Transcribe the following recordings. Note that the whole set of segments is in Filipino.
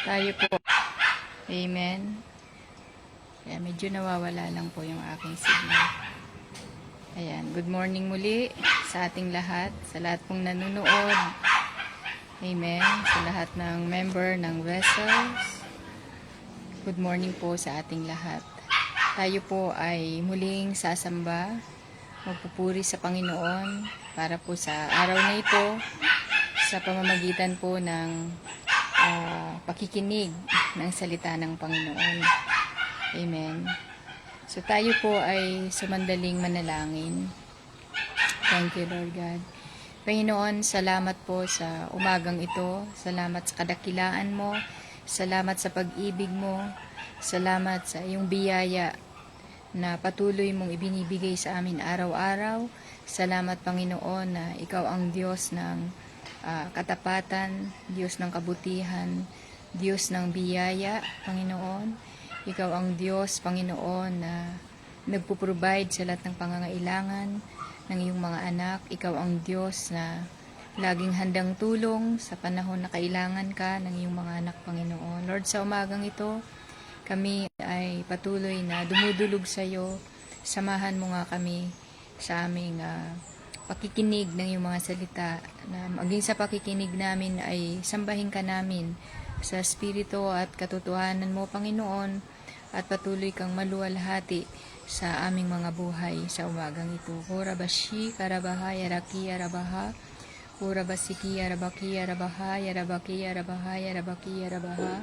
Tayo po. Amen. Kaya medyo nawawala lang po yung aking signal. Ayan. Good morning muli sa ating lahat. Sa lahat pong nanonood. Amen. Sa lahat ng member ng Vessels. Good morning po sa ating lahat. Tayo po ay muling sasamba. Magpupuri sa Panginoon para po sa araw na ito sa pamamagitan po ng pakikinig ng salita ng Panginoon. Amen. So tayo po ay sumandaling manalangin. Thank you, Lord God. Panginoon, salamat po sa umagang ito. Salamat sa kadakilaan mo. Salamat sa pag-ibig mo. Salamat sa iyong biyaya na patuloy mong ibinibigay sa amin araw-araw. Salamat, Panginoon, na ikaw ang Diyos ng katapatan, Diyos ng kabutihan, Diyos ng biyaya, Panginoon. Ikaw ang Diyos, Panginoon, na nagpo-provide sa lahat ng pangangailangan ng iyong mga anak. Ikaw ang Diyos na laging handang tulong sa panahon na kailangan ka ng iyong mga anak, Panginoon. Lord, sa umagang ito, kami ay patuloy na dumudulog sa iyo. Samahan mo nga kami sa aming pakikinig ng iyong mga salita, na maging sa pakikinig namin ay sambahin ka namin sa Espiritu at katotohanan mo, Panginoon, at patuloy kang maluwalhati sa aming mga buhay sa umagang ito. Kurabashi, karabaha, yaraki, yarabaha, kurabasiki, yarabaki, yarabaha, yarabaki, yarabaha, yarabaki, yarabaha,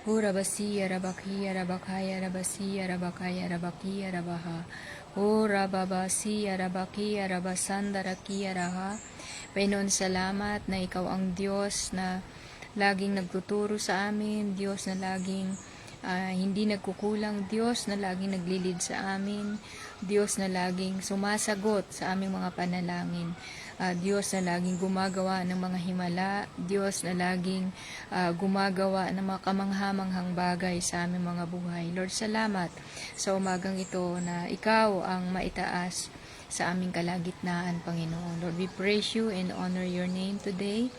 kurabasi, yarabaki, yarabaka, yarabasi, yarabaka, yarabaki, yarabaha, kurababasi, yarabaki, yarabasandaraki, yaraha. Panginoon, salamat na ikaw ang Diyos na laging nagtuturo sa amin, Diyos na laging hindi nagkukulang, Diyos na laging naglilid sa amin, Diyos na laging sumasagot sa aming mga panalangin, Diyos na laging gumagawa ng mga himala, Diyos na laging gumagawa ng mga kamanghamanghang bagay sa aming mga buhay. Lord, salamat sa umagang ito na ikaw ang maitaas sa aming kalagitnaan, Panginoon. Lord, we praise you and honor your name today.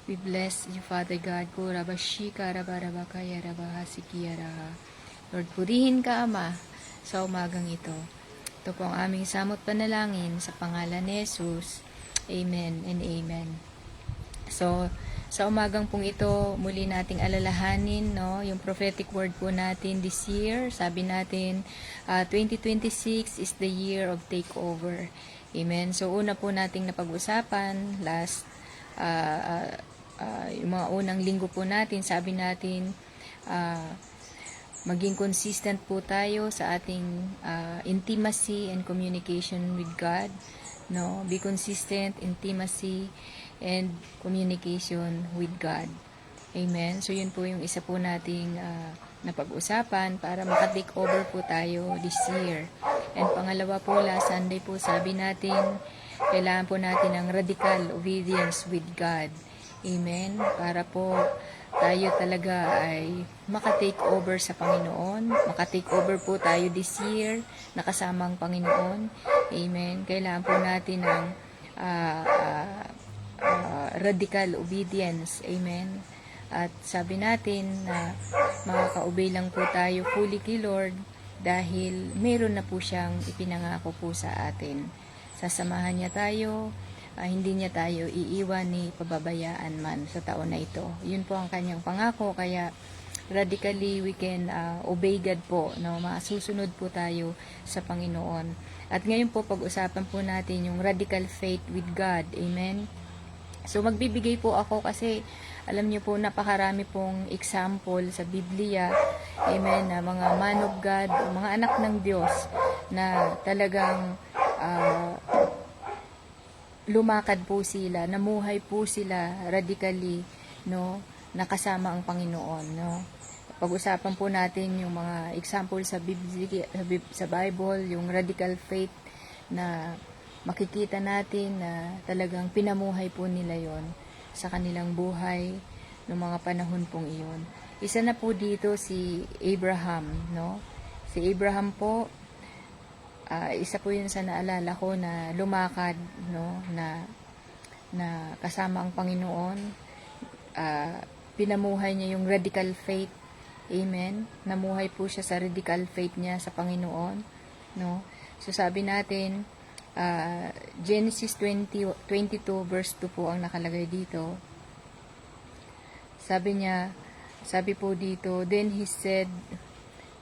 We bless you, Father God. Kurabashika, rabarabakaya, rabahasikiaraha. Lord, purihin ka, Ama, sa umagang ito. Ito po ang aming samot panalangin sa pangalan ni Jesus. Amen and amen. So, sa umagang pong ito, muli nating alalahanin, no, yung prophetic word po natin this year. Sabi natin, 2026 is the year of takeover. Amen. So, una po nating napag-usapan yung mga unang linggo po natin, sabi natin, maging consistent po tayo sa ating intimacy and communication with God. No, be consistent, intimacy, and communication with God. Amen. So, yun po yung isa po nating napag-usapan para maka-take over po tayo this year. And pangalawa po, last Sunday po, sabi natin, kailangan po natin ng radical obedience with God. Amen. Para po tayo talaga ay maka-take over sa Panginoon. Maka-take over po tayo this year, nakasama ang Panginoon. Amen. Kailangan po natin ng radical obedience. Amen. At sabi natin na makaka-obey lang po tayo fully kay Lord dahil meron na po siyang ipinangako po sa atin. Sasamahan niya tayo, hindi niya tayo iiwan ni pababayaan man sa taon na ito. Yun po ang kanyang pangako, kaya radically we can obey God po, no? Masusunod po tayo sa Panginoon. At ngayon po pag-usapan po natin yung radical faith with God. Amen. So magbibigay po ako kasi alam niyo po napakarami pong example sa Biblia, amen, na mga man of God, mga anak ng Diyos na talagang lumakad po sila, namuhay po sila radically, no, nakasama ang Panginoon, no. Pag-usapan po natin yung mga example sa Biblia, sa Bible, yung radical faith na makikita natin na talagang pinamuhay po nila yon sa kanilang buhay ng mga panahon pong iyon. Isa na po dito si Abraham, no. Si Abraham po, isa po yun sa naalala ko na lumakad, no, na kasama ang Panginoon. pinamuhay niya yung radical faith. Amen. Namuhay po siya sa radical faith niya sa Panginoon, no? So sabi natin, Genesis 22 verse 2 po ang nakalagay dito. Sabi po dito, then he said,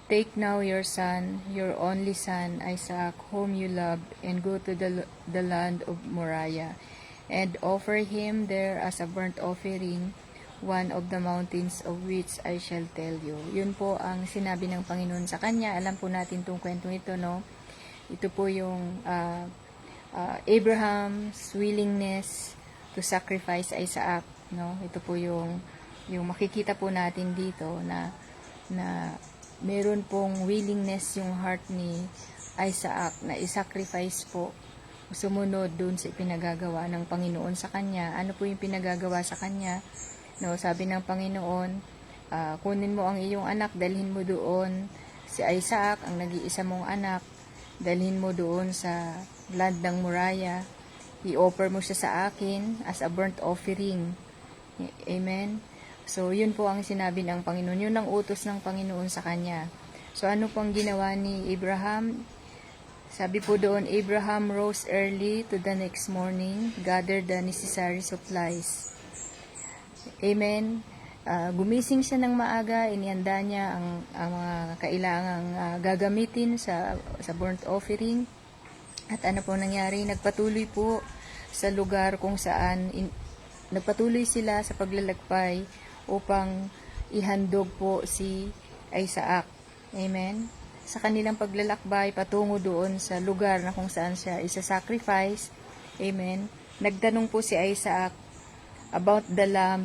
take now your son, your only son, Isaac, whom you love, and go to the land of Moriah, and offer him there as a burnt offering, one of the mountains of which I shall tell you. Yun po ang sinabi ng Panginoon sa kanya. Alam po natin itong kwentong ito, no? Ito po yung Abraham's willingness to sacrifice Isaac, no? Ito po yung makikita po natin dito na meron pong willingness yung heart ni Isaac na isacrifice po, sumunod dun sa pinagagawa ng Panginoon sa kanya. Ano po yung pinagagawa sa kanya? No, sabi ng Panginoon, kunin mo ang iyong anak, dalhin mo doon si Isaac, ang nag-iisa mong anak, dalhin mo doon sa land ng Moriah, i-offer mo siya sa akin as a burnt offering. Amen. So, yun po ang sinabi ng Panginoon. Yun ang utos ng Panginoon sa kanya. So, ano pong ginawa ni Abraham? Sabi po doon, Abraham rose early to the next morning, gathered the necessary supplies. Amen. Gumising siya ng maaga, inihanda niya ang mga kailangang gagamitin sa burnt offering. At ano po nangyari? Nagpatuloy po sa lugar kung saan nagpatuloy sila sa paglalakbay upang ihandog po si Isaac. Amen. Sa kanilang paglalakbay patungo doon sa lugar na kung saan siya isa-sacrifice. Amen. Nagtanong po si Isaac about the lamb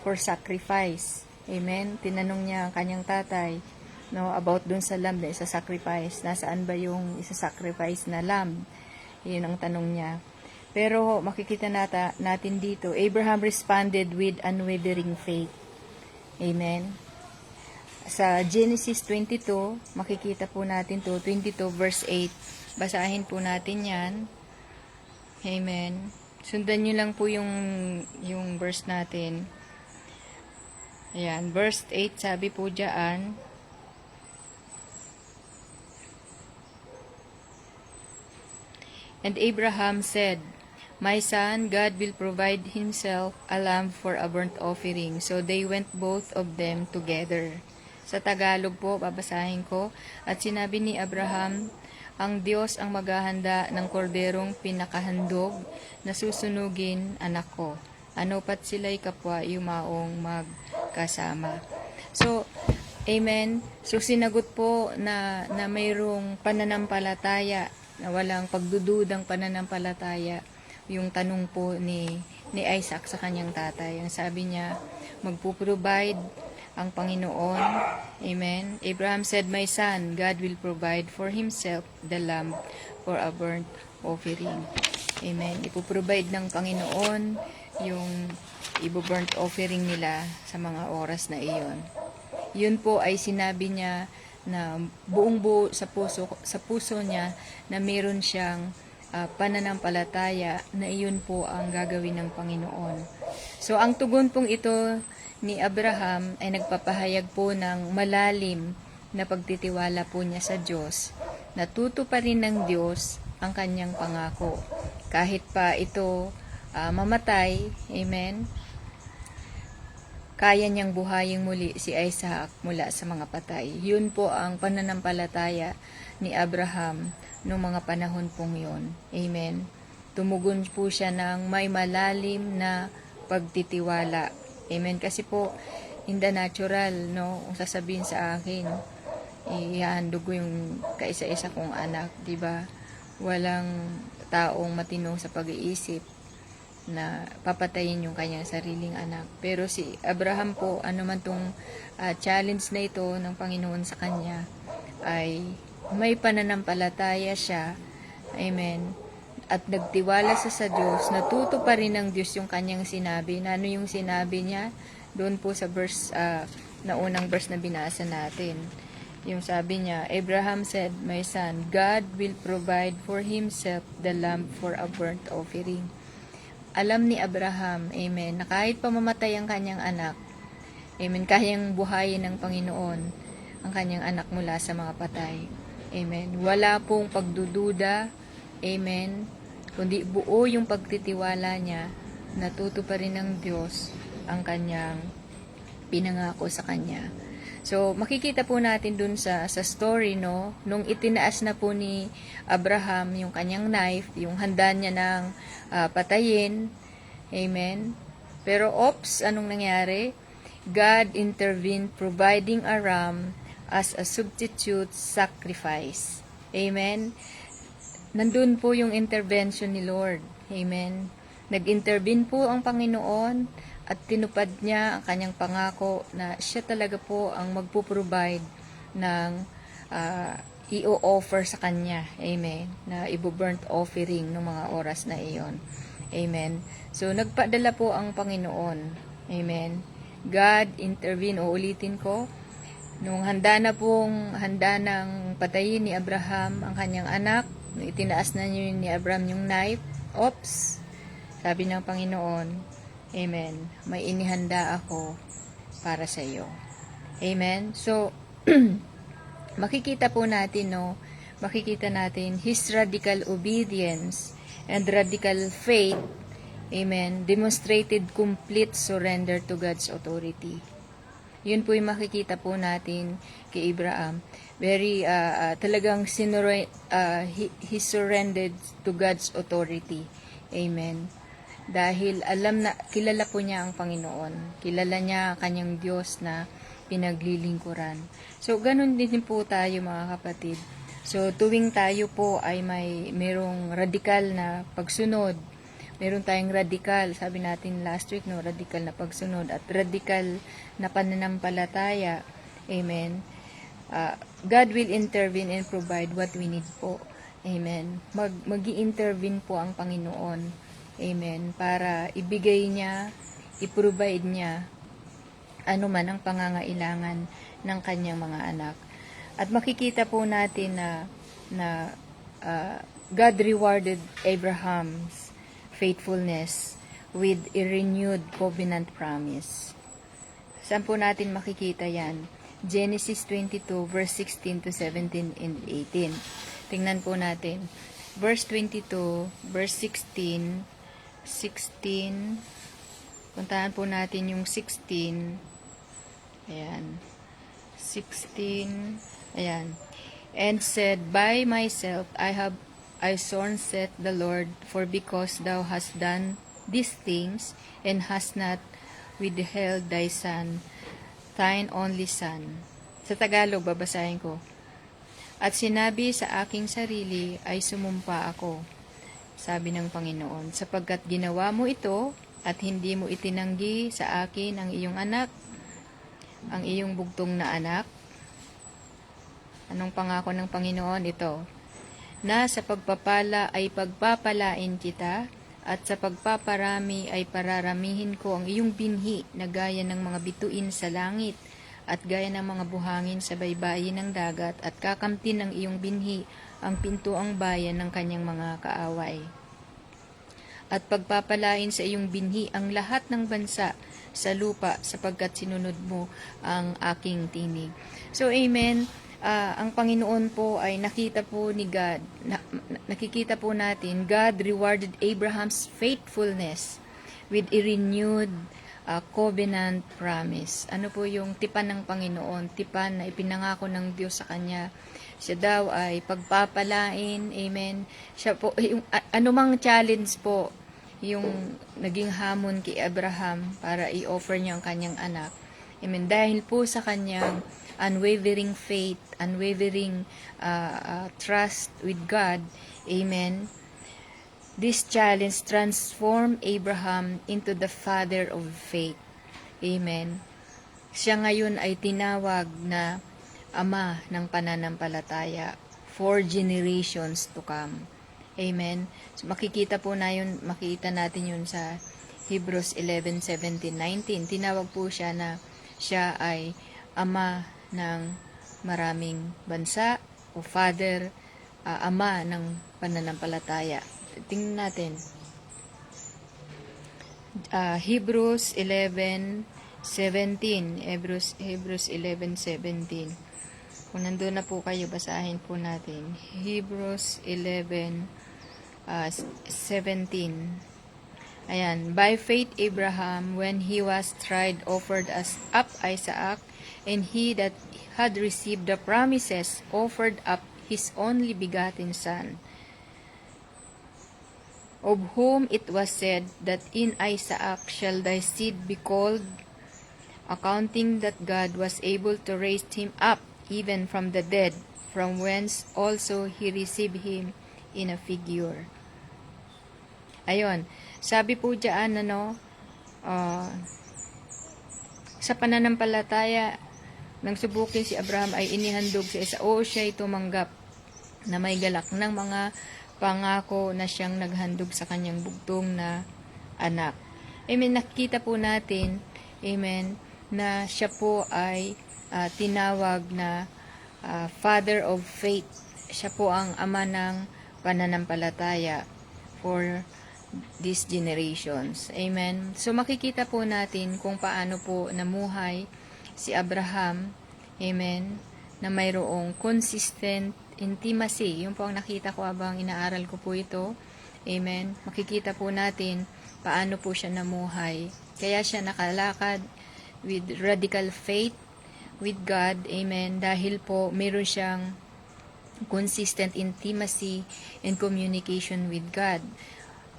for sacrifice. Amen. Tinanong niya ang kanyang tatay, no, about dun sa lamb na isa-sacrifice. Nasaan ba yung isa-sacrifice na lamb? Yun ang tanong niya. Pero makikita natin dito, Abraham responded with unwavering faith. Amen. Sa Genesis 22, makikita po natin to, 22 verse 8. Basahin po natin yan. Amen. Sundan nyo lang po yung verse natin. Ayan, verse 8, sabi po dyan, and Abraham said, my son, God will provide himself a lamb for a burnt offering. So they went both of them together. Sa Tagalog po, babasahin ko, at sinabi ni Abraham, ang Diyos ang maghahanda ng korderong pinakahandog na susunugin anak ko. Ano pat sila'y kapwa yumaong magkasama. So, amen. So, sinagot po na mayroong pananampalataya, na walang pagdududang pananampalataya, yung tanong po ni Isaac sa kanyang tatay. Ang sabi niya, magpo-provide ang Panginoon. Amen. Abraham said, my son, God will provide for himself the lamb for a burnt offering. Amen. Ipoprovide ng Panginoon yung ibo-burnt offering nila sa mga oras na iyon. Yun po ay sinabi niya na buong-buo sa puso niya na meron siyang pananampalataya na iyon po ang gagawin ng Panginoon. So, ang tugon pong ito ni Abraham ay nagpapahayag po ng malalim na pagtitiwala po niya sa Diyos. Natuto pa rin ng Diyos ang kanyang pangako. Kahit pa ito mamatay, amen, kaya niyang buhayin muli si Isaac mula sa mga patay. Yun po ang pananampalataya ni Abraham noong mga panahon pong yun. Amen. Tumugon po siya ng may malalim na pagtitiwala. Amen. Kasi po, in the natural, no, kung sasabihin sa akin, ihandog ko yung kaisa-isa kong anak, di ba? Walang taong matino sa pag-iisip na papatayin yung kanyang sariling anak. Pero si Abraham po, ano man tong challenge na ito ng Panginoon sa kanya, ay may pananampalataya siya. Amen. At nagtiwala sa Diyos. Natuto pa rin ng Diyos yung kanyang sinabi. Na ano yung sinabi niya? Doon po sa verse, na unang verse na binasa natin. Yung sabi niya, Abraham said, my son, God will provide for himself the lamb for a burnt offering. Alam ni Abraham, amen, na kahit pamamatay ang kanyang anak, Amen. Kayang buhayin ng Panginoon ang kanyang anak mula sa mga patay. Amen. Wala pong pagdududa. Amen. Kundi buo yung pagtitiwala niya, natuto pa rin ng Diyos ang kanyang pinangako sa kanya. So, makikita po natin dun sa story, no, nung itinaas na po ni Abraham yung kanyang knife, yung handa niya ng patayin. Amen. Pero, anong nangyari? God intervened providing a ram as a substitute sacrifice. Amen. Nandun po yung intervention ni Lord. Amen. Nag-intervene po ang Panginoon at tinupad niya ang kanyang pangako na siya talaga po ang magpo-provide ng i-offer sa kanya. Amen. Na ibo-burnt offering ng mga oras na iyon. Amen. So, nagpadala po ang Panginoon. Amen. God intervene. Ulitin ko. Nung handa ng patayin ni Abraham ang kanyang anak, nung itinaas na niyo ni Abraham yung knife, sabi ng Panginoon, Amen, may inihanda ako para sa iyo. Amen. So, makikita natin His radical obedience and radical faith, Amen, demonstrated complete surrender to God's authority. Yun po yung makikita po natin kay Abraham. Very, talagang he surrendered to God's authority. Amen. Dahil kilala po niya ang Panginoon. Kilala niya kanyang Diyos na pinaglilingkuran. So, ganun din po tayo mga kapatid. So, tuwing tayo po ay merong radikal na pagsunod, meron tayong radikal, sabi natin last week, no, radikal na pagsunod at radikal na pananampalataya. Amen. God will intervene and provide what we need po. Amen. Mag-i-intervene po ang Panginoon. Amen. Para ibigay niya, i-provide niya ano man ang pangangailangan ng kanyang mga anak. At makikita po natin na God rewarded Abraham's faithfulness with a renewed covenant promise. Saan po natin makikita yan? Genesis 22 verse 16 to 17 and 18. Tingnan po natin. Verse 22, verse 16, puntahan po natin yung 16. Ayan. 16. Ayan. And said, by myself I sworn saith the Lord, for because thou hast done these things, and hast not withheld thy son, thine only son. Sa Tagalog, babasahin ko. At sinabi sa aking sarili, ay sumumpa ako, sabi ng Panginoon, sapagkat ginawa mo ito, at hindi mo itinanggi sa akin ang iyong anak, ang iyong bugtong na anak. Anong pangako ng Panginoon? Ito, na sa pagpapala ay pagpapalain kita, at sa pagpaparami ay pararamihin ko ang iyong binhi na gaya ng mga bituin sa langit, at gaya ng mga buhangin sa baybayin ng dagat, at kakamtin ng iyong binhi ang pintuang bayan ng kanyang mga kaaway. At pagpapalain sa iyong binhi ang lahat ng bansa sa lupa, sapagkat sinunod mo ang aking tinig. So, amen. Ang Panginoon po ay nakita po ni God, nakikita po natin, God rewarded Abraham's faithfulness with a renewed covenant promise. Ano po yung tipan ng Panginoon? Tipan na ipinangako ng Diyos sa kanya. Siya daw ay pagpapalain, amen. Siya po, yung anumang challenge po, yung naging hamon kay Abraham para i-offer niya ang kanyang anak. Amen. Dahil po sa kanyang unwavering faith, unwavering trust with God, amen, this challenge transformed Abraham into the father of faith. Amen. Siya ngayon ay tinawag na ama ng pananampalataya for generations to come. Amen. So, makikita natin yun sa Hebrews 11:17-19. Tinawag po siya na siya ay ama ng maraming bansa o father, ama ng pananampalataya. Tingnan natin. Hebrews 11 17. Hebrews 11:17. Kung nandun na po kayo, basahin po natin. Hebrews 11:17. Ayan. By faith Abraham, when he was tried, offered up Isaac, and he that had received the promises offered up his only begotten son, of whom it was said that in Isaac shall thy seed be called, accounting that God was able to raise him up even from the dead, from whence also he received him in a figure. Ayon, sabi po dyan, sa pananampalataya, nang subukin si Abraham ay inihandog sa Esau, siya'y tumanggap na may galak ng mga pangako na siyang naghandog sa kanyang bugtong na anak. Amen, nakikita po natin, amen, na siya po ay tinawag na father of faith. Siya po ang ama ng pananampalataya for these generations. Amen. So makikita po natin kung paano po namuhay si Abraham, amen, na mayroong consistent intimacy. Yung po ang nakita ko habang inaaral ko po ito. Amen. Makikita po natin paano po siya namuhay. Kaya siya nakalakad with radical faith with God, amen, dahil po meron siyang consistent intimacy and communication with God.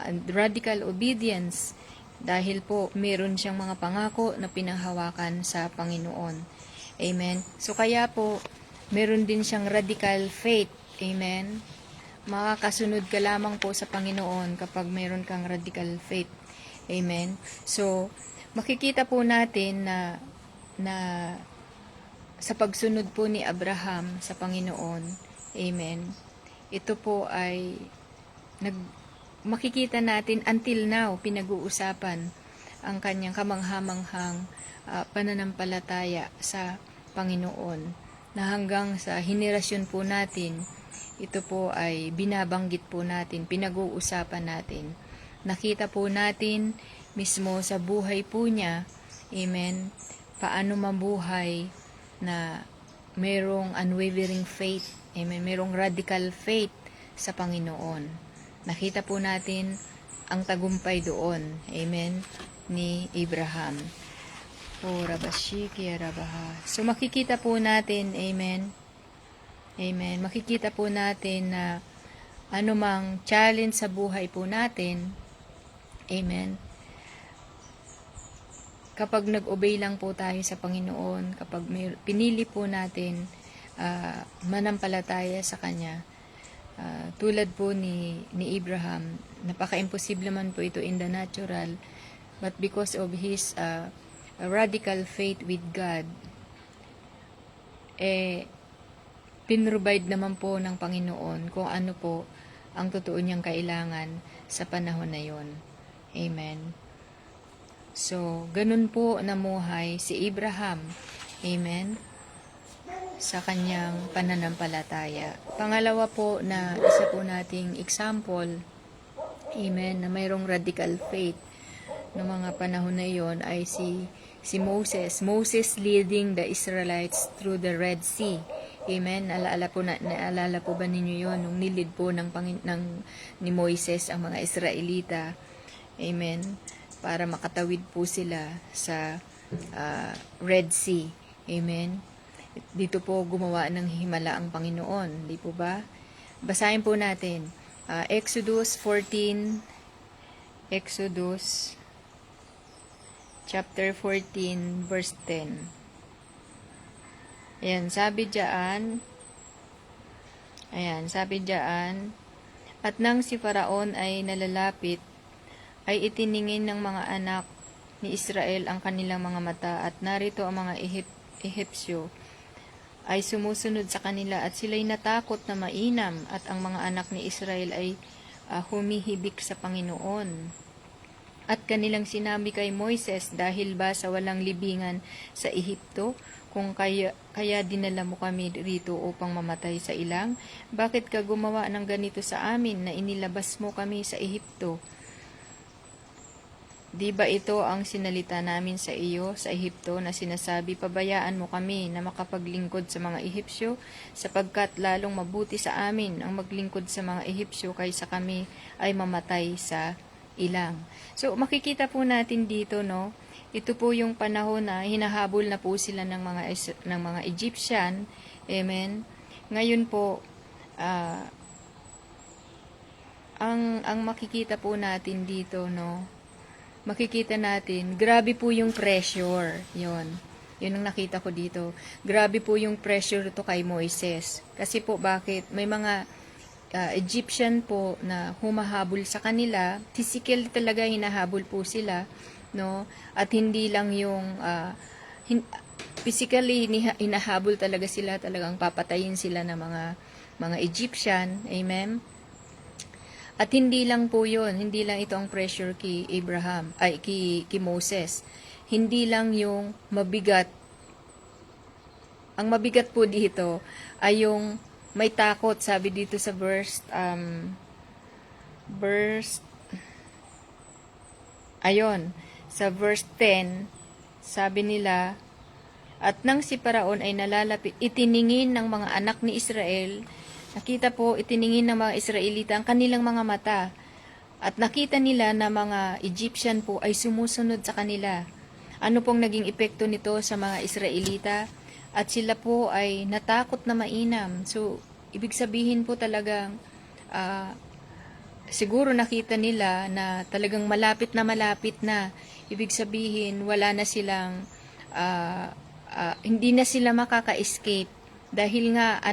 And radical obedience, dahil po meron siyang mga pangako na pinanghawakan sa Panginoon. Amen. So kaya po, meron din siyang radical faith. Amen. Makakasunod ka lamang po sa Panginoon kapag meron kang radical faith. Amen. So, makikita po natin na sa pagsunod po ni Abraham sa Panginoon, amen, ito po ay makikita natin until now, pinag-uusapan ang kanyang kamanghamanghang pananampalataya sa Panginoon, na hanggang sa henerasyon po natin, ito po ay binabanggit po natin, pinag-uusapan natin. Nakita po natin mismo sa buhay po niya, amen, paano mabuhay na merong unwavering faith, amen, merong radical faith sa Panginoon. Nakita po natin ang tagumpay doon, amen, ni Abraham. So makikita po natin, amen, amen, makikita po natin na anumang challenge sa buhay po natin, amen, kapag nag-obey lang po tayo sa Panginoon, kapag pinili po natin manampalataya sa Kanya, tulad po ni Abraham, napaka-imposible man po ito in the natural, but because of his radical faith with God, pinrovide naman po ng Panginoon kung ano po ang totoo niyang kailangan sa panahon na yon. Amen. So, ganun po namuhay si Abraham, amen, sa kanyang pananampalataya. Pangalawa po na isa po nating example, amen, na mayroong radical faith ng mga panahon na yon ay si Moses. Moses leading the Israelites through the Red Sea. Amen. Naalala po ba ninyo yon nung nilid po ni Moises ang mga Israelita. Amen. Para makatawid po sila sa Red Sea. Amen. Dito po gumawa ng himala ang Panginoon. Di po ba? Basahin po natin. Exodus 14, Exodus chapter 14, verse 10. Ayan, sabi diyan, at nang si Faraon ay nalalapit, ay itiningin ng mga anak ni Israel ang kanilang mga mata, at narito ang mga Ehipsyo ay sumusunod sa kanila, at sila'y natakot na mainam, at ang mga anak ni Israel ay humihibik sa Panginoon. At kanilang sinabi kay Moises, dahil ba sa walang libingan sa Ehipto, kung kaya dinala mo kami rito upang mamatay sa ilang? Bakit ka gumawa ng ganito sa amin na inilabas mo kami sa Ehipto? Di ba ito ang sinalita namin sa iyo sa Ehipto na sinasabi, pabayaan mo kami na makapaglingkod sa mga Ehipsyo, sapagkat lalong mabuti sa amin ang maglingkod sa mga Ehipsyo kaysa kami ay mamatay sa ilang. So makikita po natin dito, no, ito po yung panahon na hinahabol na po sila ng mga Egyptian. Amen. Ngayon po, ang makikita po natin dito, no, makikita natin, grabe po yung pressure. Yun ang nakita ko dito. Grabe po yung pressure to kay Moises. Kasi po, bakit? May mga Egyptian po na humahabol sa kanila. Physical talaga hinahabol po sila, no? At hindi lang yung physically hinahabol talaga sila, talagang papatayin sila ng mga Egyptian. Amen. At hindi lang po yun, hindi lang ito ang pressure kay Moses. Hindi lang yung mabigat. Ang mabigat po dito ay yung may takot, sabi dito sa verse, sa verse 10, sabi nila, at nang si Paraon ay nalalapit, itiningin ng mga anak ni Israel. Nakita po, itiningin ng mga Israelita ang kanilang mga mata. At nakita nila na mga Egyptian po ay sumusunod sa kanila. Ano pong naging epekto nito sa mga Israelita? At sila po ay natakot na mainam. So, ibig sabihin po talagang, siguro nakita nila na talagang malapit na. Ibig sabihin, wala na silang, hindi na sila makaka-escape. Dahil nga,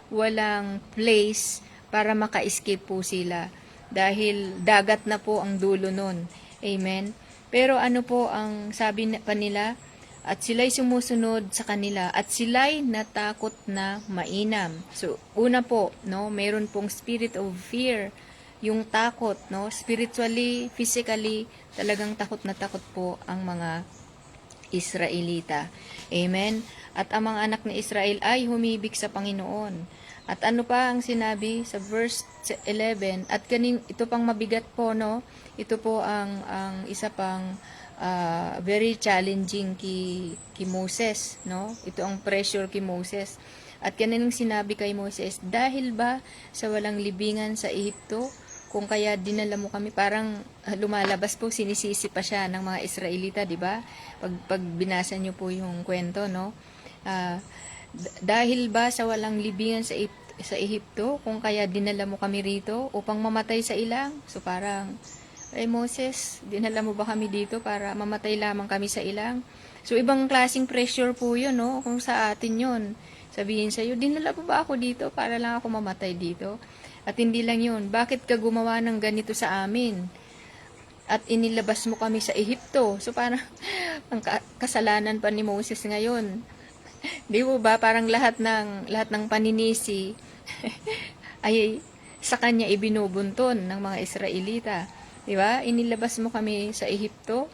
walang place para maka-escape po sila. Dahil dagat na po ang dulo nun. Amen? Pero ano po ang sabi pa nila? At sila'y sumusunod sa kanila at sila'y natakot na mainam. So, una po, no, mayroon pong spirit of fear, yung takot, no, spiritually, physically, talagang takot na takot po ang mga Israelita. Amen? At ang mga anak ni Israel ay humibig sa Panginoon. At ano pa ang sinabi sa verse 11? At ito pang mabigat po, no? Ito po ang isa pang very challenging kay Moses, no? Ito ang pressure kay Moses. At kaninang sinabi kay Moses, dahil ba sa walang libingan sa Ehipto, kung kaya dinala mo kami, parang lumalabas po, sinisisi pa siya ng mga Israelita, di ba? Pag binasa niyo po yung kwento, no? Dahil ba sa walang libingan sa Ehipto, kung kaya dinala mo kami rito upang mamatay sa ilang? So parang, Moses, dinala mo ba kami dito para mamatay lamang kami sa ilang? So ibang klaseng pressure po yun, no? Kung sa atin yun, sabihin sa'yo, dinala mo ba ako dito para lang ako mamatay dito? At hindi lang yun, bakit ka gumawa ng ganito sa amin? At inilabas mo kami sa Ehipto. So parang ang kasalanan pa ni Moses ngayon. Di ba? Parang lahat ng paninisi ay sa kanya ibinubunton ng mga Israelita. Di ba? Inilabas mo kami sa Ehipto.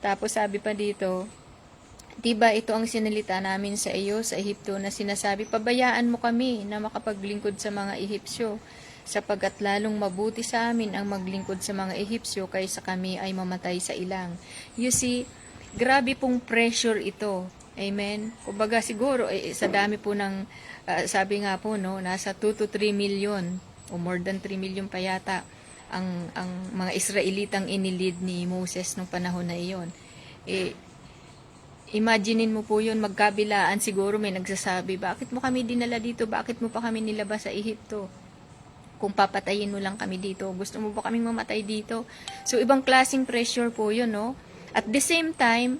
Tapos sabi pa dito, diba ito ang sinalita namin sa iyo sa Ehipto na sinasabi, pabayaan mo kami na makapaglingkod sa mga Ehipsyo, sapagkat lalong mabuti sa amin ang maglingkod sa mga Ehipsyo kaysa kami ay mamatay sa ilang. You see, grabe pong pressure ito. Amen? Kumbaga siguro, sa dami po ng, sabi nga po, no, nasa 2 to 3 million, o more than 3 million pa yata, ang mga Israelitang inilid ni Moses nung panahon na iyon. Imaginein mo po yun, magkabilaan, siguro may nagsasabi, bakit mo kami dinala dito? Bakit mo pa kami nilabas sa Ehipto? Kung papatayin mo lang kami dito, gusto mo ba kaming mamatay dito? So, ibang klaseng pressure po yun, no? At the same time,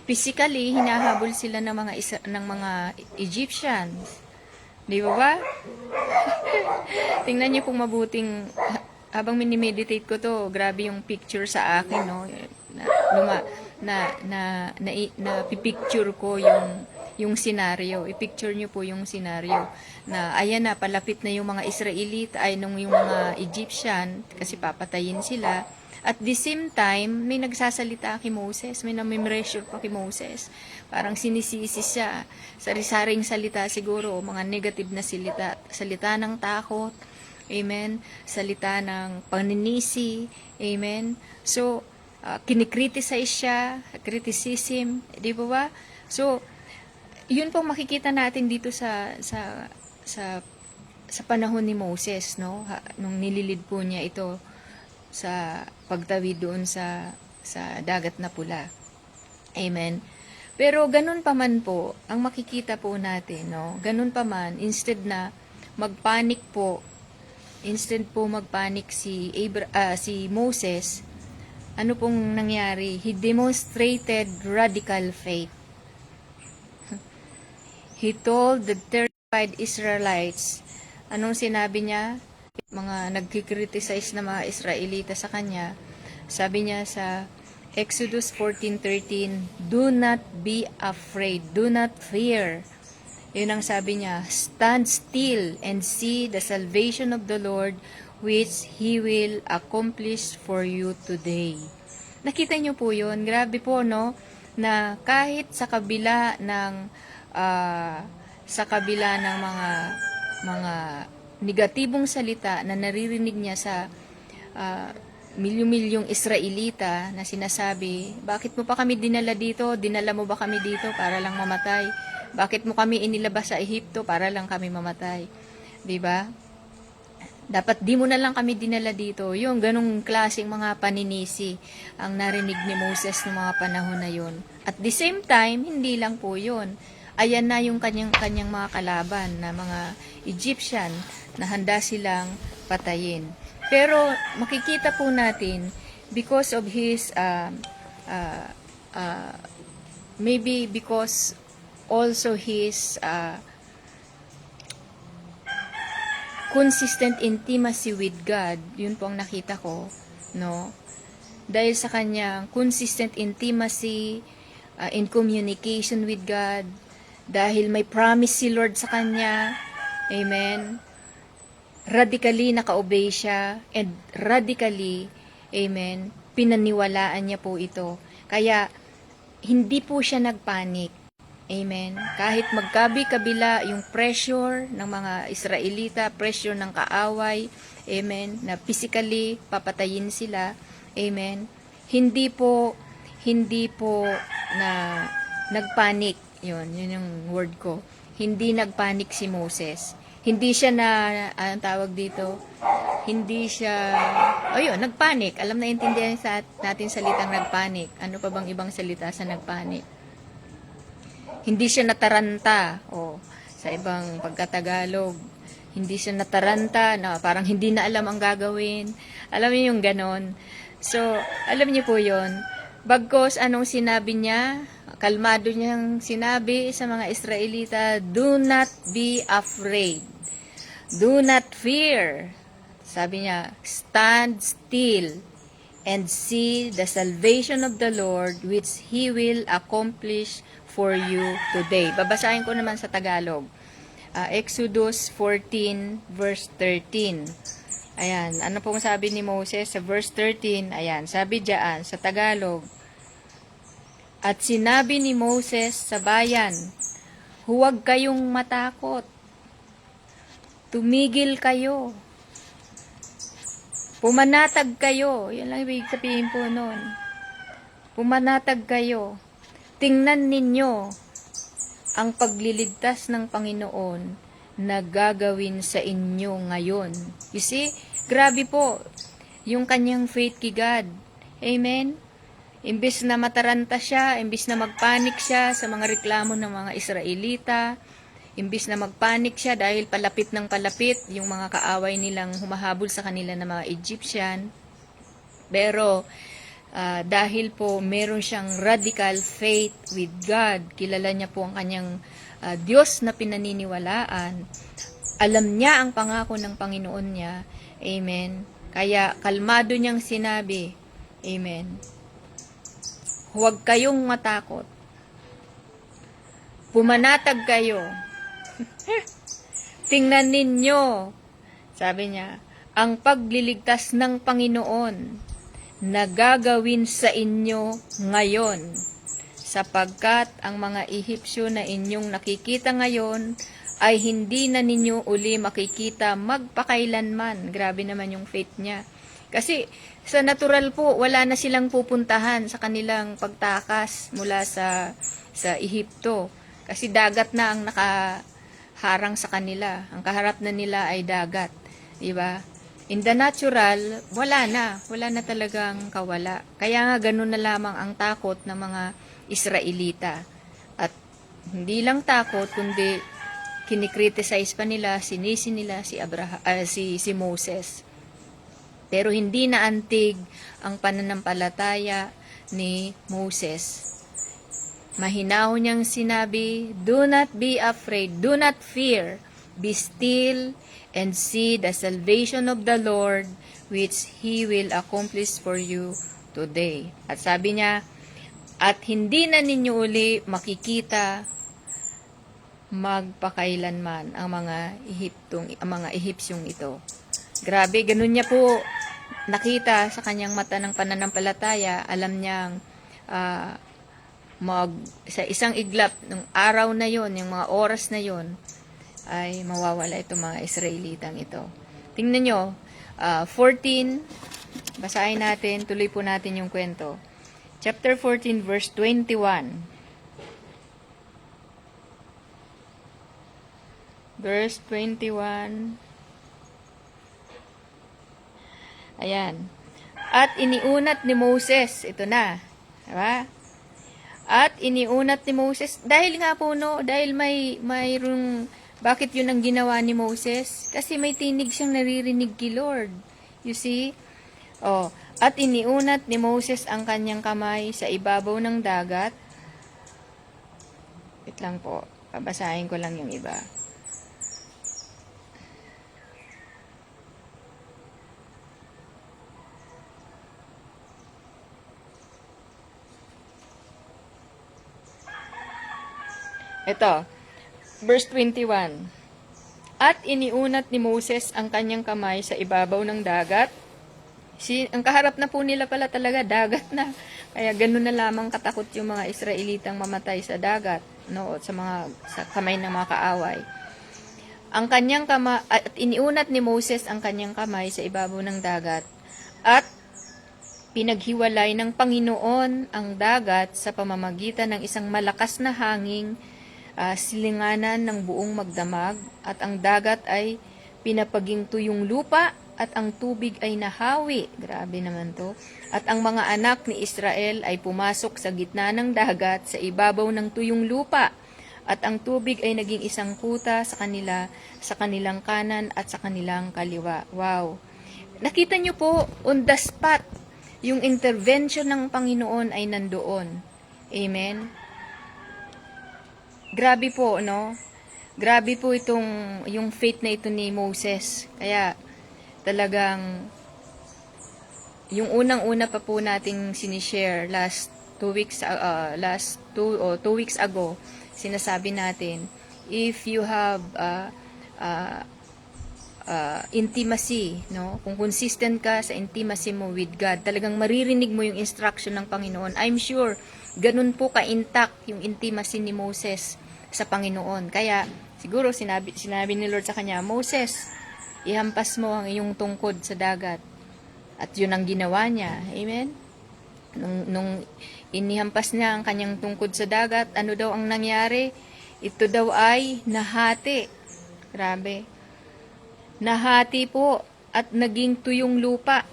physically, hinahabol sila ng mga Egyptians. Di ba? Tingnan niyo kung mabuting, habang minimeditate ko to, grabe yung picture sa akin, no? Na pipicture ko yung scenario. I-picture nyo po yung scenario na ayan na, palapit na yung mga Israelite yung mga Egyptian kasi papatayin sila. At the same time, may nagsasalita kay Moses, may namimressure pa kay Moses. Parang sinisisi siya. Sari-saring salita siguro, mga negative na salita ng takot, Amen. Salita ng paninisi. Amen. So, kinikriticize siya, criticism, di ba ba? So, yun pong makikita natin dito sa panahon ni Moses, no? Nung nililid po niya ito sa pagtawid doon sa dagat na pula. Amen. Pero ganun pa man po, ang makikita po natin, no? Ganun pa man, instead magpanik si Moses, ano pong nangyari? He demonstrated radical faith. He told the terrified Israelites, anong sinabi niya? Mga nagkikriticize na mga Israelita sa kanya, sabi niya sa Exodus 14:13, do not be afraid, do not fear. Yun ang sabi niya, stand still and see the salvation of the Lord, which He will accomplish for you today. Nakita niyo po yun, grabe po, no? Na kahit sa kabila ng mga negatibong salita na naririnig niya sa milyon-milyong Israelita na sinasabi, bakit mo pa kami dinala dito? Dinala mo ba kami dito para lang mamatay? Bakit mo kami inilabas sa Ehipto para lang kami mamatay? 'Di ba? Dapat di mo na lang kami dinala dito. Yung ganong klaseng mga paninisi ang narinig ni Moses ng mga panahon na yun. At the same time, hindi lang po yun. Ayan na yung kanyang mga kalaban na mga Egyptian na handa silang patayin. Pero makikita po natin, because of his, maybe because also his consistent intimacy with God, yun po ang nakita ko, no? Dahil sa kanyang consistent intimacy in communication with God, dahil may promise si Lord sa kanya, amen, radically naka-obey siya, and radically, amen, pinaniwalaan niya po ito. Kaya, hindi po siya nagpanik. Amen. Kahit magkabi-kabila yung pressure ng mga Israelita, pressure ng kaaway, amen, na physically papatayin sila, amen, hindi po na nagpanik. Yun yung word ko. Hindi nagpanik si Moses. Hindi siya anong tawag dito? Hindi siya, nagpanik. Alam na intindihan natin salitang nagpanik. Ano pa bang ibang salita sa nagpanik? Hindi siya nataranta, sa ibang pagkatagalog. Hindi siya nataranta, na parang hindi na alam ang gagawin. Alam niyo yung ganon. So, alam niyo po yun. Bagkos anong sinabi niya, kalmado niyang sinabi sa mga Israelita, do not be afraid. Do not fear. Sabi niya, stand still and see the salvation of the Lord, which He will accomplish for you today. Babasahin ko naman sa Tagalog. Exodus 14 verse 13. Ayan, ano pong sabi ni Moses sa verse 13? Ayan, sabi diyan sa Tagalog. At sinabi ni Moses sa bayan, huwag kayong matakot. Tumigil kayo. Pumanatag kayo. Yan lang ibig sabihin po noon. Pumanatag kayo. Tingnan ninyo ang pagliligtas ng Panginoon na gagawin sa inyo ngayon. You see, grabe po yung kanyang faith kay God. Amen? Imbis na mataranta siya, imbis na magpanik siya sa mga reklamo ng mga Israelita, imbis na magpanik siya dahil palapit ng palapit yung mga kaaway nilang humahabol sa kanila na mga Egyptian. Pero dahil po meron siyang radical faith with God, kilala niya po ang kanyang Diyos na pinaniniwalaan, alam niya ang pangako ng Panginoon niya, amen, kaya kalmado niyang sinabi, amen, huwag kayong matakot, pumanatag kayo, tingnan ninyo, sabi niya, ang pagliligtas ng Panginoon na gagawin sa inyo ngayon, sapagkat ang mga Ehipsyo na inyong nakikita ngayon ay hindi na ninyo uli makikita magpakailanman. Grabe naman yung faith niya. Kasi sa natural po, wala na silang pupuntahan sa kanilang pagtakas mula sa Ehipto. Kasi dagat na ang nakaharang sa kanila. Ang kaharap na nila ay dagat. Diba? In the natural, wala na talagang kawala. Kaya nga ganun na lamang ang takot ng mga Israelita. At hindi lang takot, kundi kinikriticize pa nila, sinisi nila si Moses. Pero hindi na antig ang pananampalataya ni Moses. Mahinahon niyang sinabi, "Do not be afraid, do not fear, be still and see the salvation of the Lord, which He will accomplish for you today." At sabi niya, at hindi na ninyo uli makikita magpakailanman ang mga Ehipsyong ito. Grabe, ganun niya po nakita sa kanyang mata ng pananampalataya. Alam niyang sa isang iglap ng araw na yon, yung mga oras na yon, ay mawawala itong mga Israelitang ito. Tingnan nyo, 14, basahin natin, tuloy po natin yung kwento. Chapter 14, verse 21. Verse 21. Ayan. At iniunat ni Moses, ito na. Diba? At iniunat ni Moses, dahil nga po no, dahil mayroong, bakit yun ang ginawa ni Moses? Kasi may tinig siyang naririnig kay Lord. You see? Oh, at iniunat ni Moses ang kanyang kamay sa ibabaw ng dagat. Wait lang po, babasahin ko lang yung iba. Ito, verse 21. At iniunat ni Moses ang kanyang kamay sa ibabaw ng dagat. Ang kaharap na po nila pala talaga, dagat na. Kaya ganun na lamang katakot yung mga Israelitang mamatay sa dagat, no? Sa kamay ng mga kaaway. Ang kanyang kamay, at iniunat ni Moses ang kanyang kamay sa ibabaw ng dagat. At pinaghiwalay ng Panginoon ang dagat sa pamamagitan ng isang malakas na hangin, silinganan ng buong magdamag, at ang dagat ay pinapaginto yung lupa, at ang tubig ay nahawi. Grabe naman to. At ang mga anak ni Israel ay pumasok sa gitna ng dagat sa ibabaw ng tuyong lupa, at ang tubig ay naging isang kuta sa kanila, sa kanilang kanan at sa kanilang kaliwa. Wow! Nakita niyo po, on the spot, yung intervention ng Panginoon ay nandoon. Amen? Grabe po, no? Grabe po yung faith na ito ni Moses. Kaya, talagang, yung unang-una pa po nating sinishare last 2 weeks ago, sinasabi natin, if you have intimacy, no? Kung consistent ka sa intimacy mo with God, talagang maririnig mo yung instruction ng Panginoon. I'm sure, ganun po ka-intact yung intimacy ni Moses sa Panginoon. Kaya, siguro sinabi ni Lord sa kanya, Moses, ihampas mo ang iyong tungkod sa dagat. At yun ang ginawa niya. Amen? Nung inihampas niya ang kanyang tungkod sa dagat, ano daw ang nangyari? Ito daw ay nahati. Grabe. Nahati po at naging tuyong lupa.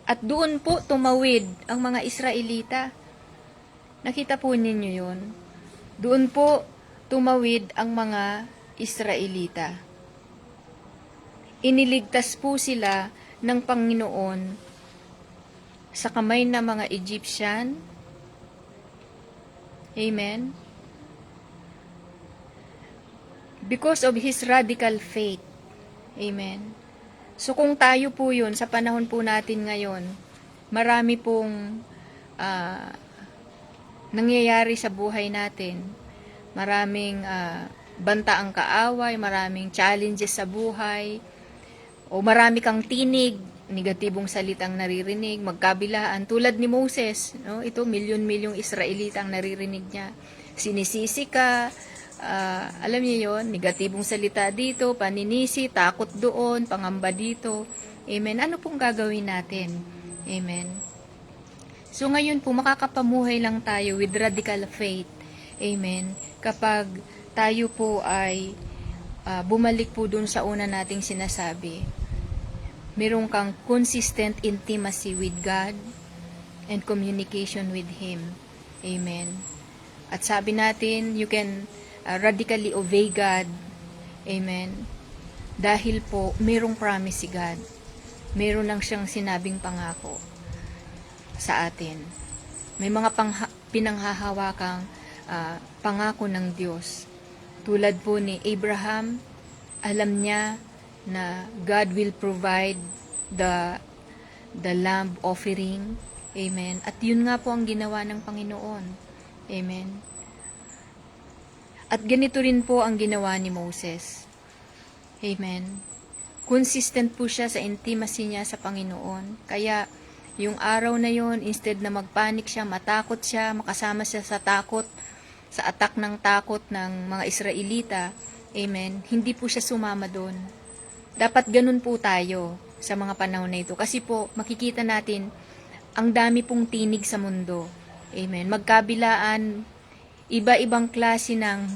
At doon po tumawid ang mga Israelita. Nakita po ninyo yun? Doon po tumawid ang mga Israelita. Iniligtas po sila ng Panginoon sa kamay ng mga Egyptian. Amen? Because of His radical faith. Amen? So kung tayo po yun, sa panahon po natin ngayon, marami pong nangyayari sa buhay natin. Maraming banta ang kaaway, maraming challenges sa buhay, o marami kang tinig, negatibong salitang naririnig, magkabilaan, tulad ni Moses, no? Ito, milyon-milyong Israelita ang naririnig niya. Sinisisi ka, alam niyo yon, negatibong salita dito, paninisi, takot doon, pangamba dito. Amen. Ano pong gagawin natin? Amen. So ngayon po, makakapamuhay lang tayo with radical faith. Amen. Kapag tayo po ay bumalik po dun sa una nating sinasabi. Meron kang consistent intimacy with God and communication with Him. Amen. At sabi natin, you can radically obey God. Amen. Dahil po, merong promise si God. Meron lang siyang sinabing pangako sa atin. May mga pinanghahawakang pangako ng Diyos. Tulad po ni Abraham, alam niya na God will provide the lamb offering. Amen. At yun nga po ang ginawa ng Panginoon. Amen. At ganito rin po ang ginawa ni Moses. Amen. Consistent po siya sa intimacy niya sa Panginoon. Kaya, yung araw na yon, instead na magpanik siya, matakot siya, makasama siya sa takot, sa attack ng takot ng mga Israelita, amen, hindi po siya sumama doon. Dapat ganun po tayo sa mga panahon na ito. Kasi po, makikita natin, ang dami pong tinig sa mundo. Amen. Magkabilaan, iba-ibang klase ng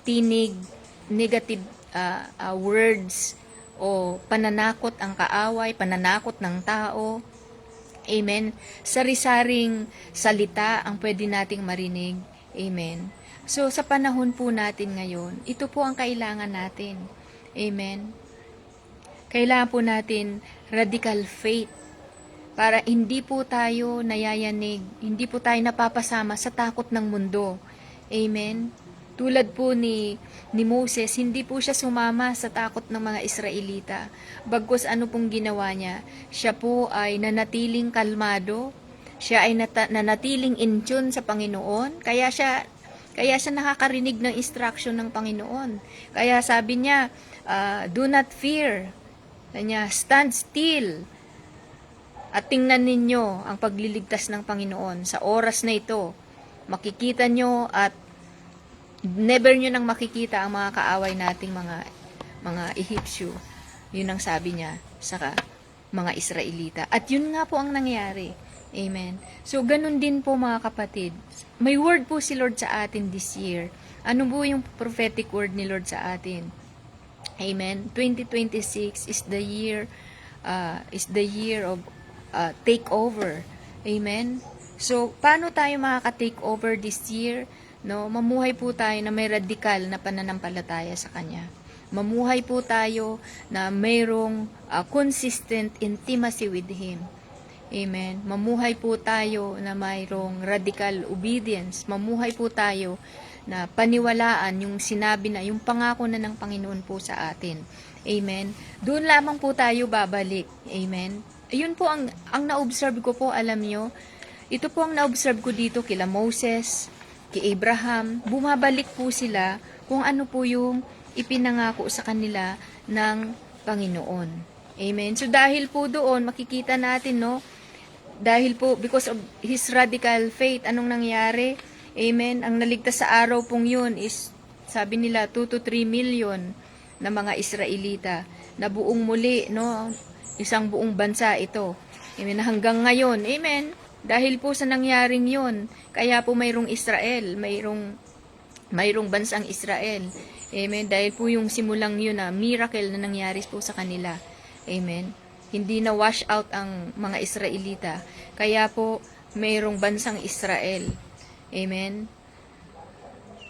tinig, negative words, o pananakot ang kaaway, pananakot ng tao. Amen. Sari-saring salita ang pwede nating marinig. Amen. So, sa panahon po natin ngayon, ito po ang kailangan natin. Amen. Kailangan po natin radical faith para hindi po tayo nayayanig, hindi po tayo napapasama sa takot ng mundo. Amen. Tulad po ni Moses, hindi po siya sumama sa takot ng mga Israelita. Bagkus ano pong ginawa niya? Siya po ay nanatiling kalmado, siya ay nanatiling in tune sa Panginoon, kaya siya nakakarinig ng instruction ng Panginoon. Kaya sabi niya, do not fear. Kanya, stand still. At tingnan ninyo ang pagliligtas ng Panginoon sa oras na ito. Makikita nyo at never nyo nang makikita ang mga kaaway nating mga Ehipsyo. Yun ang sabi niya sa mga Israelita. At yun nga po ang nangyari. Amen. So, ganun din po mga kapatid. May word po si Lord sa atin this year. Ano po yung prophetic word ni Lord sa atin? Amen. 2026 is the year of takeover. Amen. So, paano tayo makaka-take over this year? No, mamuhay po tayo na may radikal na pananampalataya sa Kanya. Mamuhay po tayo na mayroong consistent intimacy with Him. Amen. Mamuhay po tayo na mayroong radical obedience. Mamuhay po tayo na paniwalaan yung sinabi na, yung pangako na ng Panginoon po sa atin. Amen. Doon lamang po tayo babalik. Amen. Ayun po ang na-observe ko po, alam nyo. Ito po ang na-observe ko dito kila Moses, kay Abraham. Bumabalik po sila kung ano po yung ipinangako sa kanila ng Panginoon. Amen. So dahil po doon, makikita natin, no, dahil po, because of his radical faith, anong nangyari? Amen. Ang naligtas sa araw pong yun is, sabi nila, 2 to 3 million na mga Israelita na buong muli, no, isang buong bansa ito. Amen. Hanggang ngayon, amen. Dahil po sa nangyaring yun, kaya po mayroong Israel, mayroong bansang Israel. Amen. Dahil po yung simulang yun na miracle na nangyari po sa kanila. Amen. Hindi na wash out ang mga Israelita. Kaya po mayroong bansang Israel. Amen.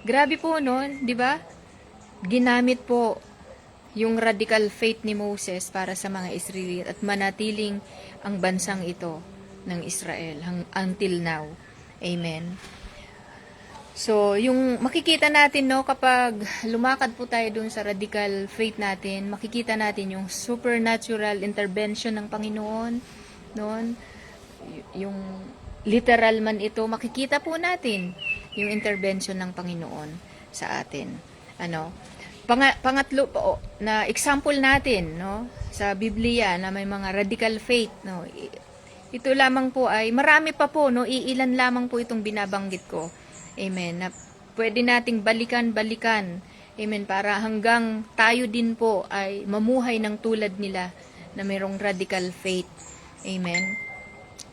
Grabe po, no? 'Di ba? Ginamit po yung radical faith ni Moses para sa mga Israelita at manatiling ang bansang ito ng Israel until now. Amen. So, yung makikita natin, no, kapag lumakad po tayo dun sa radical faith natin, makikita natin yung supernatural intervention ng Panginoon, noon, yung literal man ito, makikita po natin yung intervention ng Panginoon sa atin. Ano? Pangatlo po, na example natin, no, sa Biblia na may mga radical faith, no, ito lamang po ay, marami pa po, no, iilan lamang po itong binabanggit ko. Amen. Na pwede nating balikan-balikan. Amen. Para hanggang tayo din po ay mamuhay ng tulad nila na mayroong radical faith. Amen.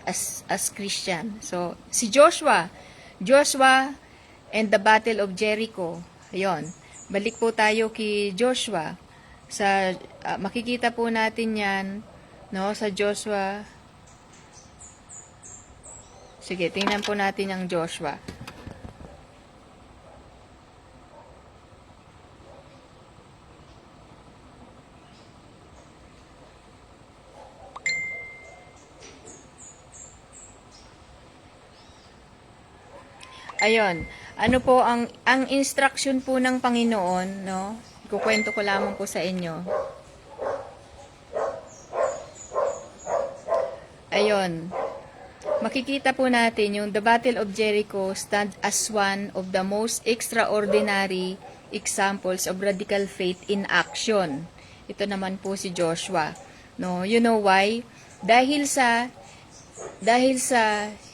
As Christian. So, si Joshua and the Battle of Jericho. Ayun. Balik po tayo kay Joshua. Sa makikita po natin 'yan, no, sa Joshua. Sige, tingnan po natin ang Joshua. Ayon, ano po ang instruction po ng Panginoon, no? Ikukwento ko lamang po sa inyo. Ayon, makikita po natin yung the Battle of Jericho stands as one of the most extraordinary examples of radical faith in action. Ito naman po si Joshua. No, you know why? Dahil sa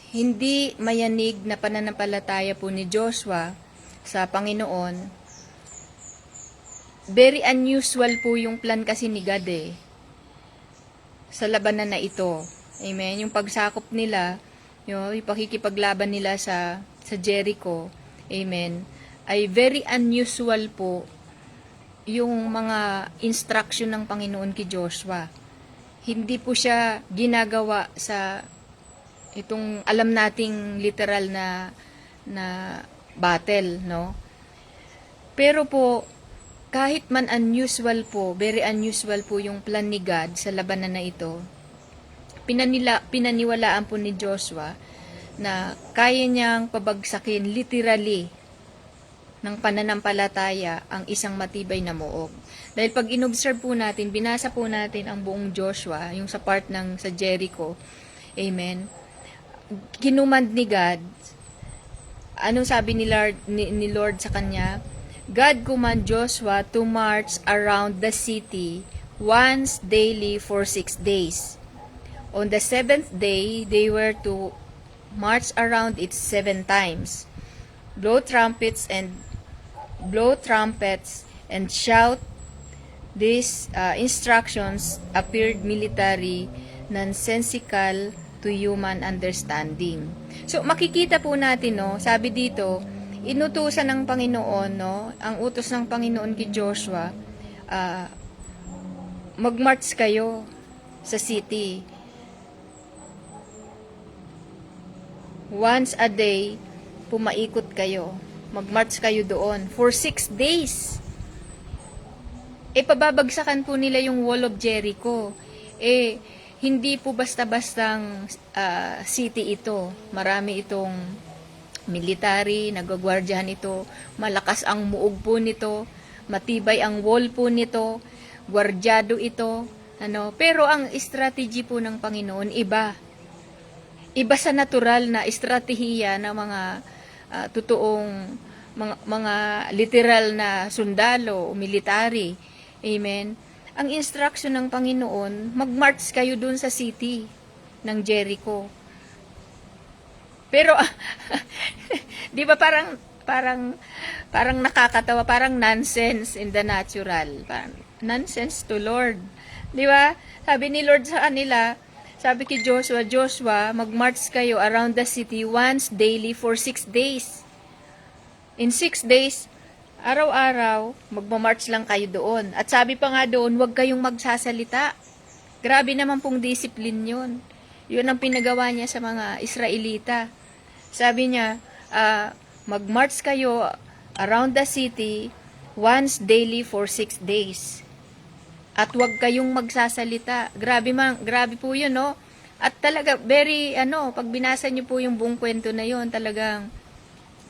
hindi mayanig na pananampalataya po ni Joshua sa Panginoon, very unusual po yung plan kasi ni God sa labanan na ito. Amen. Yung pagsakop nila, yung pakikipaglaban nila sa Jericho, amen, ay very unusual po yung mga instruction ng Panginoon kay Joshua. Hindi po siya ginagawa sa itong alam nating literal na battle, no? Pero po, kahit man unusual po, very unusual po yung plan ni God sa labanan na ito, pinaniwalaan po ni Joshua na kaya niyang pabagsakin literally ng pananampalataya ang isang matibay na muog. Dahil pag inobserve po natin, binasa po natin ang buong Joshua, yung sa part ng sa Jericho, amen, kinumand ni God, anong sabi ni Lord sa kanya? God command Joshua to march around the city once daily for 6 days. On the 7th day, they were to march around it 7 times. Blow trumpets and shout. These instructions appeared military, nonsensical to human understanding. So makikita po natin, no, sabi dito, inutusan ng Panginoon, no, ang utos ng Panginoon kay Joshua, mag-march kayo sa city. Once a day, pumaikot kayo. Mag-march kayo doon for 6 days. Pababagsakan po nila yung wall of Jericho. Hindi po basta-bastang city ito. Marami itong military, nagagwardyahan ito. Malakas ang muog po nito. Matibay ang wall po nito. Gwardyado ito. Pero ang strategy po ng Panginoon, iba. Iba sa natural na estratehiya ng mga totoong mga literal na sundalo o military. Amen. Ang instruction ng Panginoon, mag-march kayo dun sa city ng Jericho. Pero, di ba parang nakakatawa, parang nonsense in the natural. Parang nonsense to Lord. Di ba? Sabi ni Lord sa kanila, sabi kay Joshua, mag-march kayo around the city once daily for 6 days. In 6 days, araw-araw, magmamarch lang kayo doon. At sabi pa nga doon, huwag kayong magsasalita. Grabe naman pong discipline yun. Yun ang pinagawa niya sa mga Israelita. Sabi niya, mag-march kayo around the city once daily for 6 days. At huwag kayong magsasalita. Grabe po yun, no? At talaga, pag binasa niyo po yung buong kwento na yun, talagang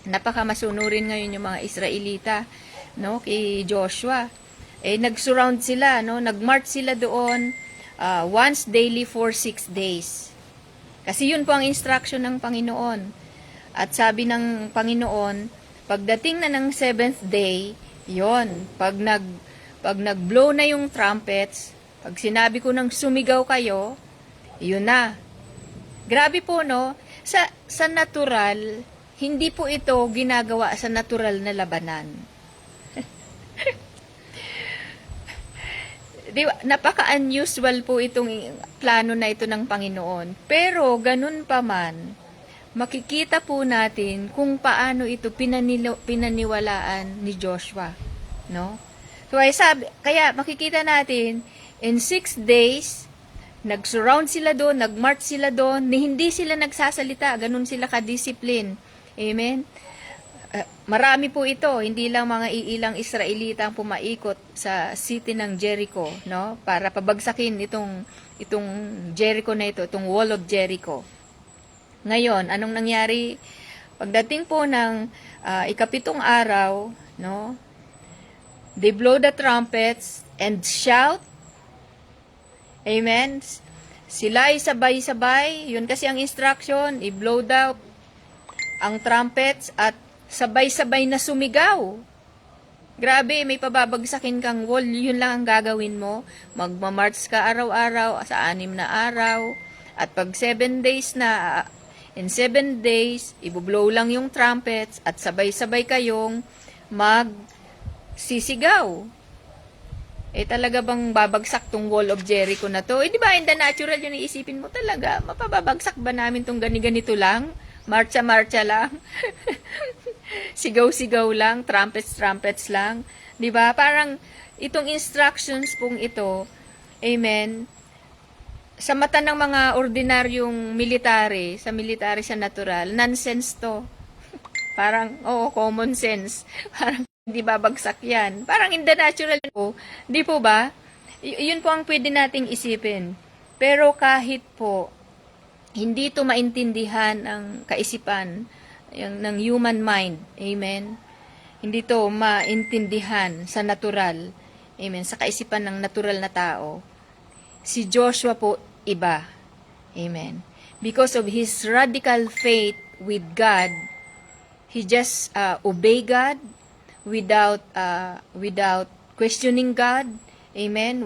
napakamasunurin ngayon yung mga Israelita, no, kay Joshua. Nag-surround sila, no, nag-march sila doon once daily for 6 days. Kasi yun po ang instruction ng Panginoon. At sabi ng Panginoon, pagdating na ng 7th day, yon, pag nag-blow na yung trumpets, pag sinabi ko nang sumigaw kayo, yun na. Grabe po, no? Sa natural, hindi po ito ginagawa sa natural na labanan. Di ba, napaka-unusual po itong plano na ito ng Panginoon. Pero ganun pa man, makikita po natin kung paano ito pinaniwalaan ni Joshua, no? So kaya makikita natin in 6 days nag-surround sila doon, nag-march sila doon, hindi sila nagsasalita, ganun sila ka-discipline. Amen. Marami po ito, hindi lang mga iilang Israelita ang pumaikot sa city ng Jericho, no? Para pabagsakin itong Jericho na ito, itong wall of Jericho. Ngayon, anong nangyari? Pagdating po ng ikapitong araw, no? They blow the trumpets and shout. Amen. Sila ay sabay-sabay, yun kasi ang instruction, i-blow daw ang trumpets at sabay-sabay na sumigaw. Grabe, may pababagsakin kang wall, yun lang ang gagawin mo. Magmamarch ka araw-araw sa 6 na araw. At pag 7 days na, in 7 days, ibublow lang yung trumpets at sabay-sabay kayong magsisigaw. Talaga bang babagsak tong wall of Jericho na to? Di ba, in the natural yun iisipin mo talaga, mapababagsak ba namin tong ganito lang? Marcha-marcha lang? Sigaw-sigaw lang, trumpets lang. 'Di ba? Parang itong instructions pong ito, amen, sa mata ng mga ordinaryong military, sa natural, nonsense to. Parang, common sense. Parang hindi babagsak yan. Parang in the natural po, di po ba? Yun po ang pwede nating isipin. Pero kahit po, hindi to maintindihan ang kaisipan ng human mind. Amen. Hindi to maintindihan sa natural. Amen. Sa kaisipan ng natural na tao. Si Joshua po iba. Amen. Because of his radical faith with God, he just obey God without questioning God. Amen.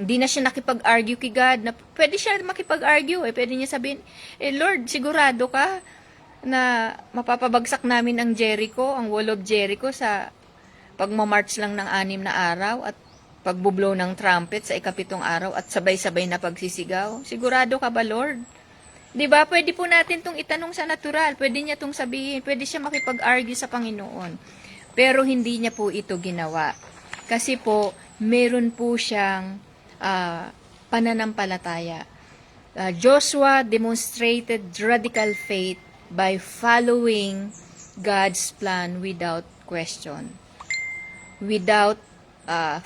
Di na siya nakipag-argue kay God. Pwede siya makipag-argue. Pwede niya sabihin, Lord, sigurado ka na mapapabagsak namin ang Jericho, ang wall of Jericho sa pagmamarch lang ng 6 na araw at pagbublow ng trumpet sa ikapitong araw at sabay-sabay na pagsisigaw. Sigurado ka ba, Lord? Di ba? Pwede po natin itong itanong sa natural. Pwede niya itong sabihin. Pwede siya makipag-argue sa Panginoon. Pero hindi niya po ito ginawa. Kasi po, meron po siyang pananampalataya. Joshua demonstrated radical faith by following God's plan without question. Without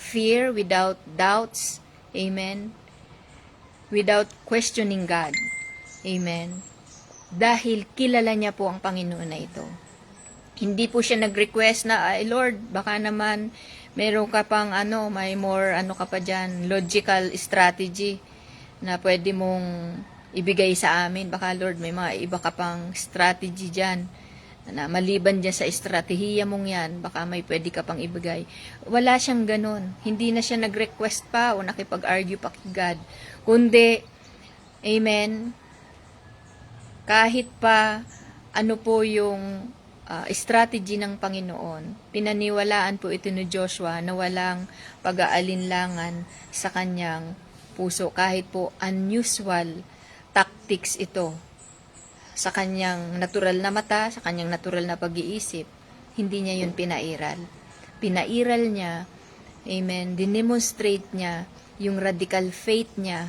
fear, without doubts. Amen. Without questioning God. Amen. Dahil kilala niya po ang Panginoon na ito. Hindi po siya nag-request na, Lord, baka naman meron ka pang may more ka pa dyan, logical strategy na pwede mong ibigay sa amin. Baka Lord, may mga iba ka pang strategy dyan na maliban dyan sa estratehiya mong yan, baka may pwede ka pang ibigay. Wala siyang ganun. Hindi na siya nag-request pa o nakipag-argue pa kay God. Kundi, amen, kahit pa ano po yung strategy ng Panginoon, pinaniwalaan po ito ni Joshua na walang pag-aalinlangan sa kanyang puso. Kahit po unusual tactics ito sa kanyang natural na mata, sa kanyang natural na pag-iisip, hindi niya yun pinairal. Pinairal niya, amen, dinemonstrate niya yung radical faith niya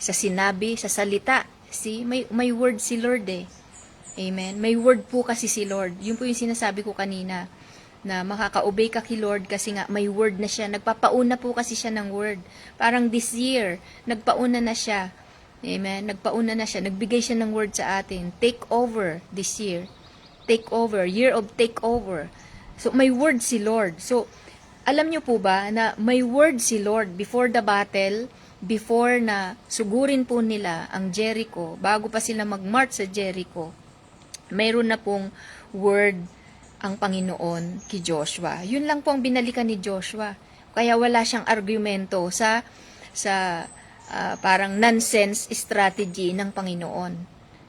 sa sinabi, sa salita. See, may word si Lord Amen. May word po kasi si Lord. Yun po yung sinasabi ko kanina, na makaka-obey ka kay Lord kasi nga may word na siya. Nagpapauna po kasi siya ng word. Parang this year, nagpauna na siya. Amen. Nagpauna na siya. Nagbigay siya ng word sa atin. Take over this year. Take over. Year of take over. So, may word si Lord. So, alam nyo po ba na may word si Lord before the battle, before na sugurin po nila ang Jericho, bago pa sila mag-march sa Jericho, mayroon na pong word ang Panginoon kay Joshua. Yun lang po ang binalikan ni Joshua. Kaya wala siyang argumento sa parang nonsense strategy ng Panginoon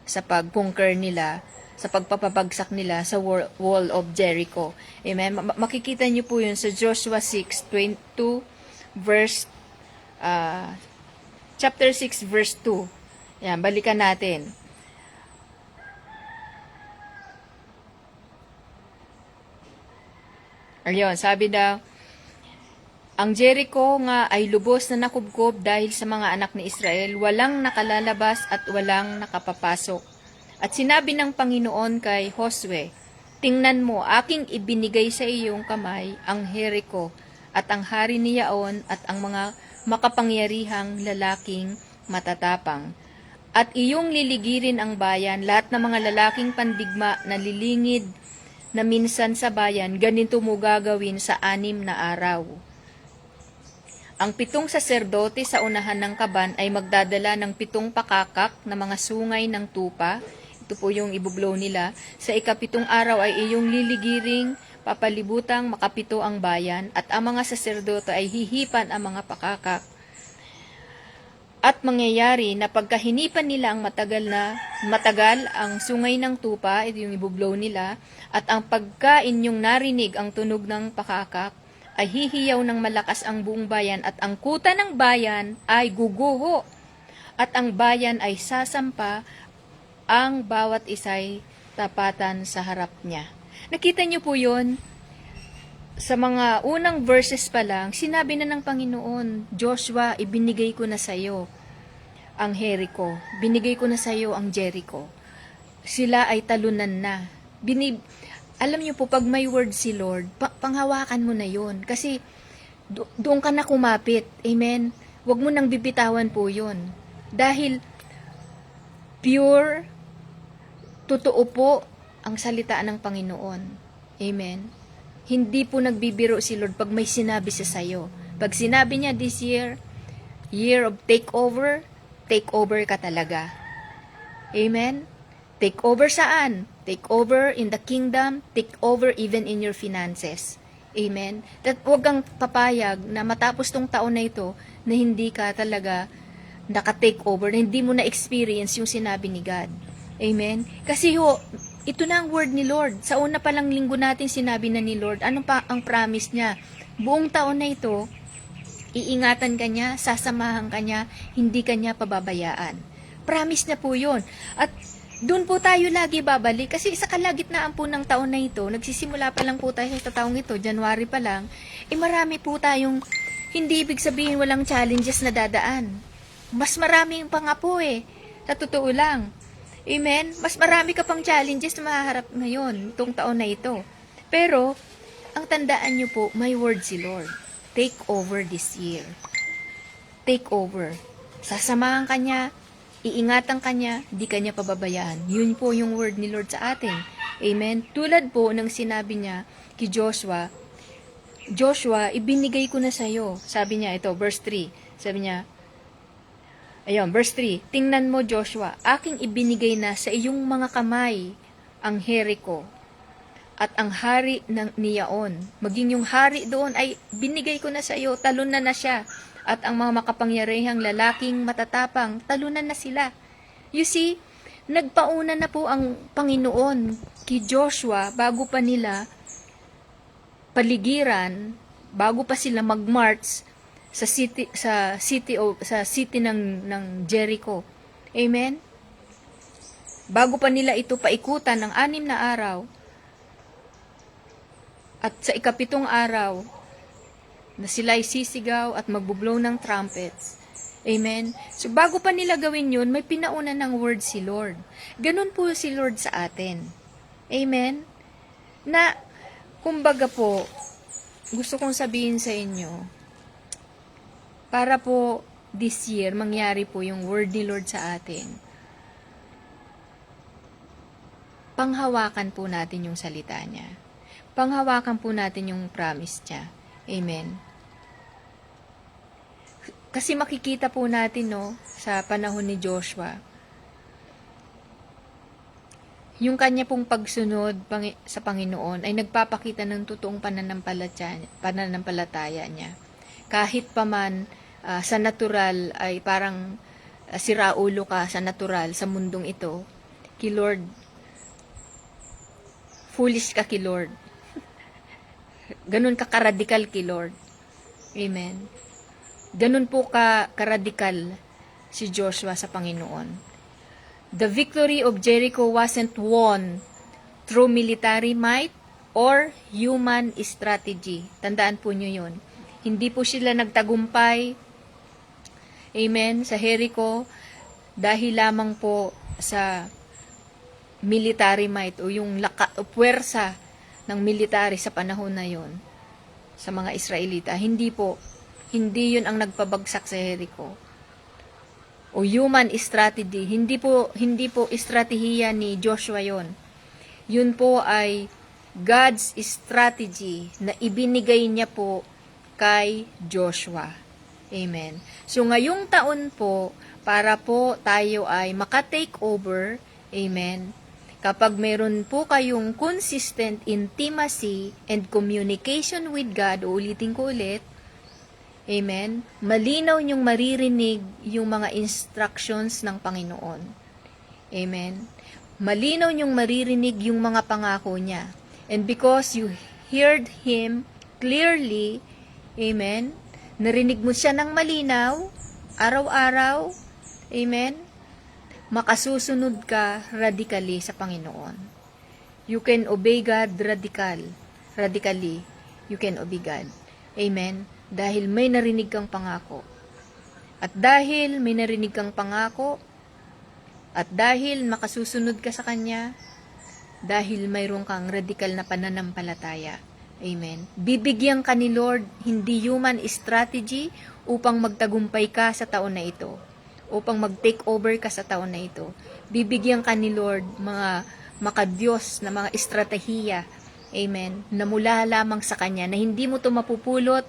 sa pag-conquer nila sa pagpapabagsak nila sa wall of Jericho. Amen. Makikita niyo po yun sa Joshua 6:22 verse chapter 6 verse 2. Yan, balikan natin. Ayun, sabi daw, ang Jericho nga ay lubos na nakubkob dahil sa mga anak ni Israel, walang nakalalabas at walang nakapapasok. At sinabi ng Panginoon kay Josue, tingnan mo, aking ibinigay sa iyong kamay ang Jericho at ang hari ni Yaon at ang mga makapangyarihang lalaking matatapang. At iyong liligirin ang bayan, lahat ng mga lalaking pandigma na lilingid na minsan sa bayan, ganito mo gagawin sa 6 na araw. Ang 7 saserdote sa unahan ng kaban ay magdadala ng 7 pakakak na mga sungay ng tupa. Ito po yung ibublow nila. Sa ika-7 araw ay iyong liligiring, papalibutang makapito ang bayan, at ang mga saserdote ay hihipan ang mga pakakak. At mangyayari na pagkahinipan nila ang matagal ang sungay ng tupa, ito yung ibublow nila, at ang pagkain yung narinig ang tunog ng pakakak, ay hihiyaw ng malakas ang buong bayan at ang kuta ng bayan ay guguho at ang bayan ay sasampa, ang bawat isa'y tapatan sa harap niya. Nakita niyo po yun? Sa mga unang verses pa lang, sinabi na ng Panginoon, Joshua, ibinigay ko na sa iyo ang Jericho. Binigay ko na sa iyo ang Jericho. Sila ay talunan na. Alam niyo po, pag may word si Lord, panghawakan mo na yon. Kasi doon ka na kumapit. Amen? Huwag mo nang bibitawan po yon. Dahil pure, totoo po ang salita ng Panginoon. Amen? Hindi po nagbibiro si Lord pag may sinabi siya sa'yo. Pag sinabi niya this year of takeover ka talaga. Amen? Take over saan? Take over in the kingdom, take over even in your finances. Amen? Huwag kang papayag na matapos tong taon na ito na hindi ka talaga naka-take over, na hindi mo na-experience yung sinabi ni God. Amen? Kasi ito na ang word ni Lord. Sa una pa lang linggo natin sinabi na ni Lord, ano pa ang promise niya? Buong taon na ito, iingatan ka niya, sasamahan ka niya, hindi ka niya pababayaan. Promise niya po yun. At doon po tayo lagi babalik kasi sa kalagitnaan po ng taon na ito, nagsisimula pa lang po tayo sa taong ito, January pa lang, marami po tayong, hindi ibig sabihin walang challenges na dadaan. Mas marami pa nga po sa totoo lang. Amen? Mas marami ka pang challenges na mahaharap ngayon, itong taon na ito. Pero, ang tandaan nyo po, may word si Lord. Take over this year. Take over. Sasamahan ka niya, iingatan ka niya, di ka niya pababayaan. Yun po yung word ni Lord sa atin. Amen? Tulad po ng sinabi niya kay Joshua, Joshua, ibinigay ko na sa'yo. Sabi niya, ito, verse 3. Sabi niya, ayun, verse 3, tingnan mo Joshua, aking ibinigay na sa iyong mga kamay ang Jericho at ang hari ng Niyaon. Maging yung hari doon ay binigay ko na sa iyo, talunan na siya. At ang mga makapangyarihang lalaking matatapang, talunan na sila. You see, nagpauna na po ang Panginoon kay Joshua bago pa nila paligiran, bago pa sila mag-march sa city ng Jericho. Amen. Bago pa nila ito paikutan ng 6 na araw, at sa ika-7 araw na sila ay sisigaw at magbublow ng trumpets. Amen. So bago pa nila gawin yun, may pinauna ng word si Lord. Ganun po si Lord sa atin. Amen. Na kumbaga po, gusto kong sabihin sa inyo, para po this year, mangyari po yung word ni Lord sa atin. Panghawakan po natin yung salita niya. Panghawakan po natin yung promise niya. Amen. Kasi makikita po natin, sa panahon ni Joshua, yung kanya pong pagsunod sa Panginoon ay nagpapakita ng totoong pananampalataya niya. Kahit pa man sa natural ay parang siraulo ka sa natural sa mundong ito, kay Lord foolish ka kay Lord. Ganun ka karadikal kay Lord. Amen. Ganun po ka karadikal si Joshua sa Panginoon. The victory of Jericho wasn't won through military might or human strategy. Tandaan po nyo yun. Hindi po sila nagtagumpay, amen, sa Jericho dahil lamang po sa military might o yung puwersa ng military sa panahon na yon sa mga Israelita. Hindi po. Hindi yun ang nagpabagsak sa Jericho. O human strategy. Hindi po estratehiya ni Joshua yon. Yun po ay God's strategy na ibinigay niya po kay Joshua. Amen. So ngayong taon po, para po tayo ay maka-take over, amen, kapag meron po kayong consistent intimacy and communication with God, ulitin ko ulit, amen, malinaw niyong maririnig yung mga instructions ng Panginoon. Amen. Malinaw niyong maririnig yung mga pangako niya. And because you heard Him clearly, amen, narinig mo siya ng malinaw, araw-araw, amen, makasusunod ka radically sa Panginoon. You can obey God radically. You can obey God. Amen. Dahil may narinig kang pangako. At dahil may narinig kang pangako, at dahil makasusunod ka sa Kanya, dahil mayroon kang radikal na pananampalataya. Amen. Bibigyan ka ni Lord hindi human strategy upang magtagumpay ka sa taon na ito. Upang mag-take over ka sa taon na ito. Bibigyan ka ni Lord mga makadiyos na mga estratehiya. Amen. Na mula lamang sa Kanya na hindi mo ito mapupulot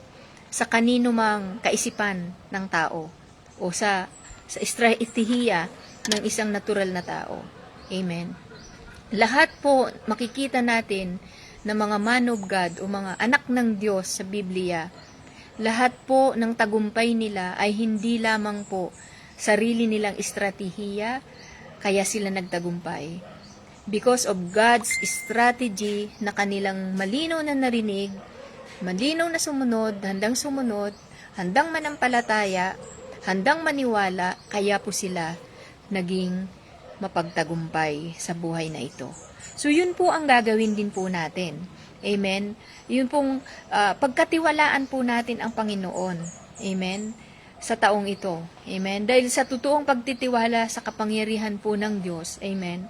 sa kanino mang kaisipan ng tao o sa estratehiya ng isang natural na tao. Amen. Lahat po makikita natin na mga man of God o mga anak ng Diyos sa Biblia, lahat po ng tagumpay nila ay hindi lamang po sarili nilang estratehiya, kaya sila nagtagumpay. Because of God's strategy na kanilang malinaw na narinig, malinaw na sumunod, handang manampalataya, handang maniwala, kaya po sila naging mapagtagumpay sa buhay na ito. So, yun po ang gagawin din po natin. Amen? Yun pong pagkatiwalaan po natin ang Panginoon. Amen? Sa taong ito. Amen? Dahil sa totoong pagtitiwala sa kapangyarihan po ng Diyos. Amen?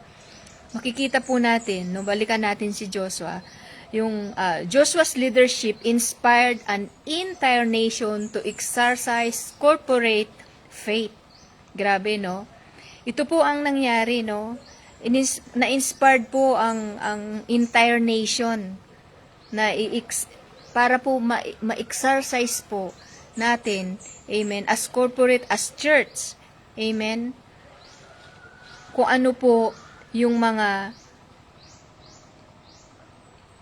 Makikita po natin, no, balikan natin si Joshua, yung Joshua's leadership inspired an entire nation to exercise corporate faith. Grabe, no? Ito po ang nangyari, no? Na-inspired po ang entire nation na para po ma-exercise po natin, amen, as corporate, as church, amen, kung ano po yung mga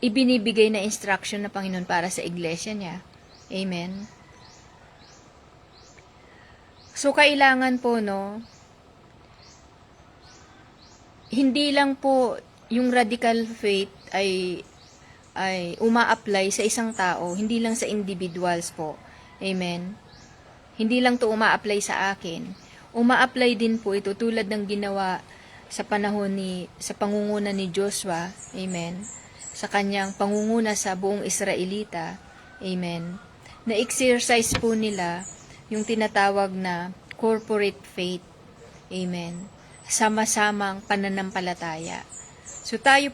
ibinibigay na instruction ng Panginoon para sa iglesia niya. Amen. So, kailangan po, no, hindi lang po yung radical faith ay uma-apply sa isang tao, hindi lang sa individuals po. Amen. Hindi lang to uma-apply sa akin. Uma-apply din po ito tulad ng ginawa sa panahon sa pangunguna ni Joshua. Amen. Sa kanyang pangunguna sa buong Israelita. Amen. Na-exercise po nila yung tinatawag na corporate faith. Amen. Sama-samang pananampalataya. So tayo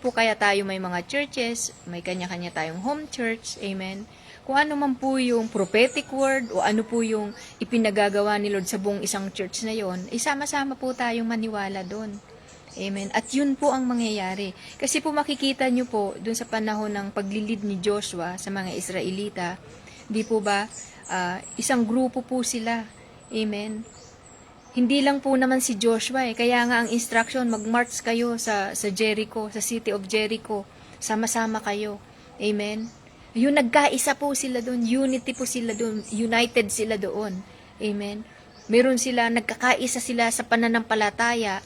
may mga churches, may kanya-kanya tayong home church, amen. Kung ano man po yung prophetic word o ano po yung ipinagagawa ni Lord sa buong isang church na yon, sama-sama po tayong maniwala doon. Amen. At yun po ang mangyayari. Kasi po makikita nyo po dun sa panahon ng paglilid ni Joshua sa mga Israelita, di po ba, isang grupo po sila. Amen. Hindi lang po naman si Joshua kaya nga ang instruction, mag-march kayo sa Jericho, sa city of Jericho, sama-sama kayo. Amen. Yung nagkaisa po sila doon, unity po sila doon, united sila doon. Amen. Meron sila, nagkakaisa sila sa pananampalataya,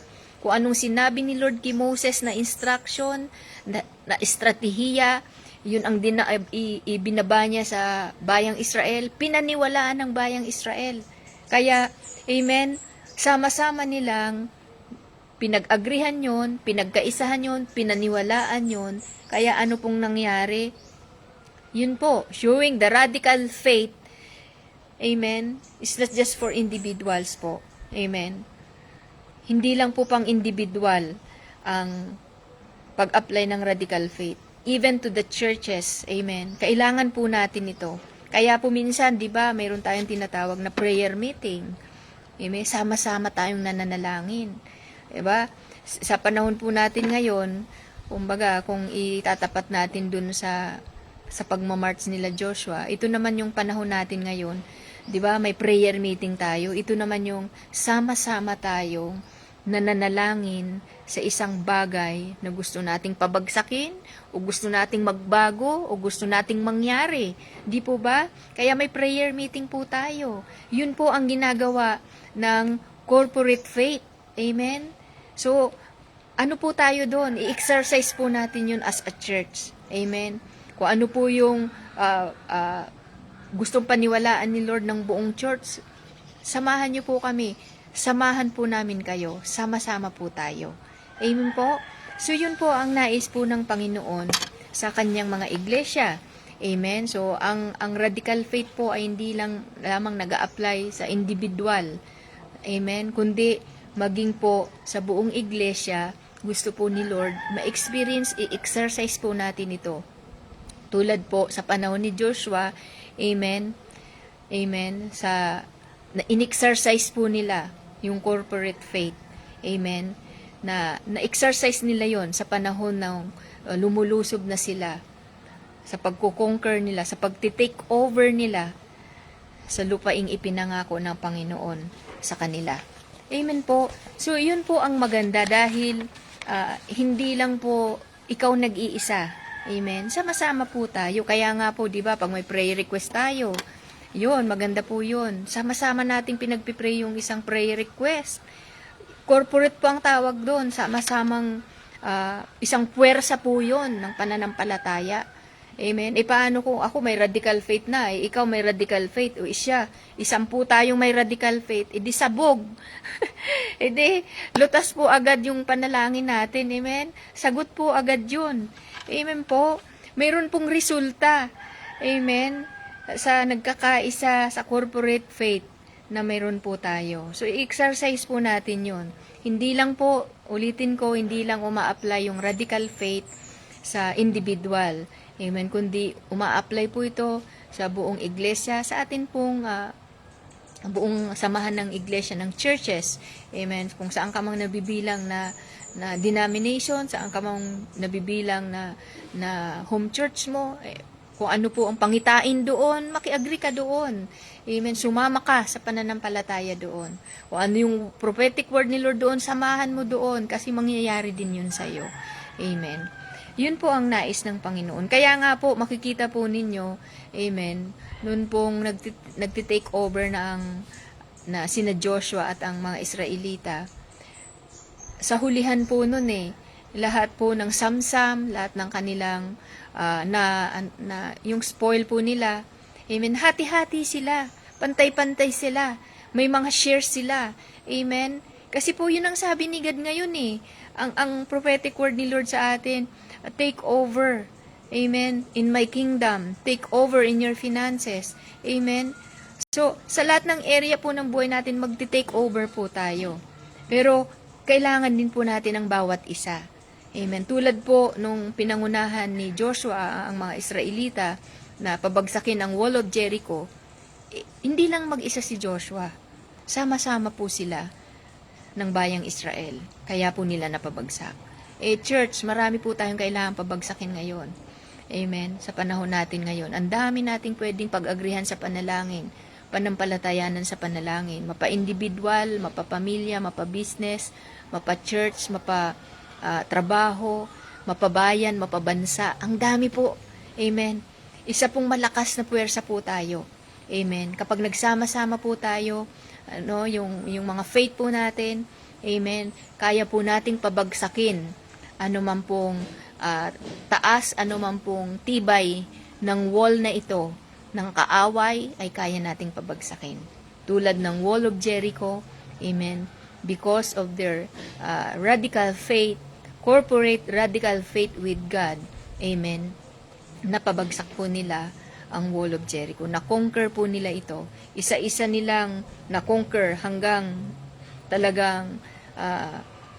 kung anong sinabi ni Lord kay Moses na instruction, na estratehiya, yun ang ibinaba niya sa bayang Israel, pinaniwalaan ng bayang Israel. Kaya, amen, sama-sama nilang pinag-agrihan yon, pinagkaisahan yon, pinaniwalaan yon. Kaya ano pong nangyari? Yun po, showing the radical faith, amen, is not just for individuals po. Amen. Hindi lang po pang individual ang pag-apply ng radical faith. Even to the churches, amen. Kailangan po natin ito. Kaya po minsan, di ba, mayroon tayong tinatawag na prayer meeting. Amen. Sama-sama tayong nananalangin. Di ba? Sa panahon po natin ngayon, kumbaga, kung itatapat natin dun sa pagmamarch nila Joshua, ito naman yung panahon natin ngayon. 'Di ba? May prayer meeting tayo. Ito naman yung sama-sama tayong nananalangin sa isang bagay na gusto nating pabagsakin o gusto nating magbago o gusto nating mangyari. Di po ba? Kaya may prayer meeting po tayo. Yun po ang ginagawa ng corporate faith. Amen? So, ano po tayo doon? I-exercise po natin yun as a church. Amen? Kung ano po yung gustong paniwalaan ni Lord ng buong church, samahan niyo po kami. Samahan po namin kayo. Sama-sama po tayo. Amen po? So, yun po ang nais po ng Panginoon sa kanyang mga iglesia. Amen? So, ang radical faith po ay hindi lang lamang nag-a-apply sa individual. Amen? Kundi, maging po sa buong iglesia, gusto po ni Lord, ma-experience, i-exercise po natin ito. Tulad po sa panahon ni Joshua, amen, amen, na in-exercise po nila yung corporate faith, amen, na-exercise nila yon sa panahon ng lumulusob na sila, sa pagko-conquer nila, sa pagti-take over nila sa lupaing ipinangako ng Panginoon sa kanila. Amen po. So, yun po ang maganda dahil hindi lang po ikaw nag-iisa. Amen. Sama-sama po tayo. Kaya nga po, di ba, pag may prayer request tayo, yun, maganda po yun. Sama-sama nating pinagpipray yung isang prayer request. Corporate po ang tawag doon. Sama-samang isang puwersa po yun ng pananampalataya. Amen. E paano kung ako may radical faith na, ikaw may radical faith, o siya, isampu tayong may radical faith, edi sabog. Edi, lutas po agad yung panalangin natin. Amen. Sagot po agad yun. Amen po. Mayroon pong resulta. Amen. Sa nagkakaisa sa corporate faith na mayroon po tayo. So, i-exercise po natin yun. Hindi lang po, ulitin ko, hindi lang uma-apply yung radical faith sa individual. Amen. Kundi uma-apply po ito sa buong iglesia, sa atin pong buong samahan ng iglesia, ng churches. Amen. Kung saan ka mang nabibilang na denomination, saan ka mang nabibilang na home church mo, kung ano po ang pangitain doon, maki-agree ka doon. Amen. Sumama ka sa pananampalataya doon. Kung ano yung prophetic word ni Lord doon, samahan mo doon kasi mangyayari din yun sa'yo. Amen. Yun po ang nais ng Panginoon. Kaya nga po, makikita po ninyo, amen, noon pong nagtitake over na sina Joshua at ang mga Israelita, sa hulihan po noon lahat po ng samsam, lahat ng kanilang, yung spoil po nila, amen, hati-hati sila, pantay-pantay sila, may mga shares sila, amen. Kasi po yun ang sabi ni God ngayon ang prophetic word ni Lord sa atin, take over, amen, in my kingdom, take over in your finances, amen. So, sa lahat ng area po ng buhay natin, magti-take over po tayo. Pero, kailangan din po natin ang bawat isa. Amen. Tulad po nung pinangunahan ni Joshua ang mga Israelita na pabagsakin ang Wall of Jericho, hindi lang mag-isa si Joshua. Sama-sama po sila ng bayang Israel. Kaya po nila napabagsak. Church, marami po tayong kailangan pabagsakin ngayon. Amen. Sa panahon natin ngayon. Ang dami nating pwedeng pag-agrihan sa panalangin, panampalatayanan sa panalangin, mapa-individual, mapa-pamilya, mapa-business, mapa-church, mapa-trabaho, mapabayan, mapabansa. Ang dami po. Amen. Isa pong malakas na puwersa po tayo. Amen. Kapag nagsama-sama po tayo, yung mga faith po natin, Amen. Kaya po nating pabagsakin ano man pong taas, ano man pong tibay ng wall na ito, ng kaaway, ay kaya nating pabagsakin. Tulad ng wall of Jericho, amen, because of their radical faith, corporate radical faith with God, amen, napabagsak po nila ang wall of Jericho. Na-conquer po nila ito. Isa-isa nilang na-conquer hanggang talagang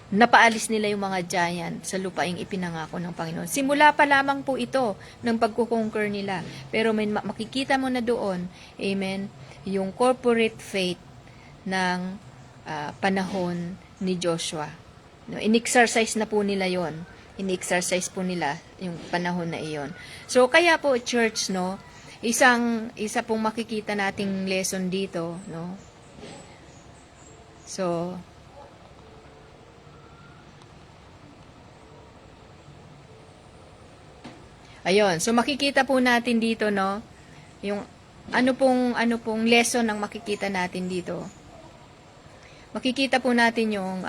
napaalis nila yung mga giant sa lupaing ipinangako ng Panginoon. Simula pa lamang po ito ng pagkukonquer nila. Pero may makikita mo na doon, amen, yung corporate faith ng panahon ni Joshua. No, in-exercise na po nila yon. In-exercise po nila yung panahon na iyon. So, kaya po, church, no, isa pong makikita nating lesson dito, no. So, ayun. So, makikita po natin dito, no, yung ano pong lesson ang makikita natin dito. Makikita po natin yung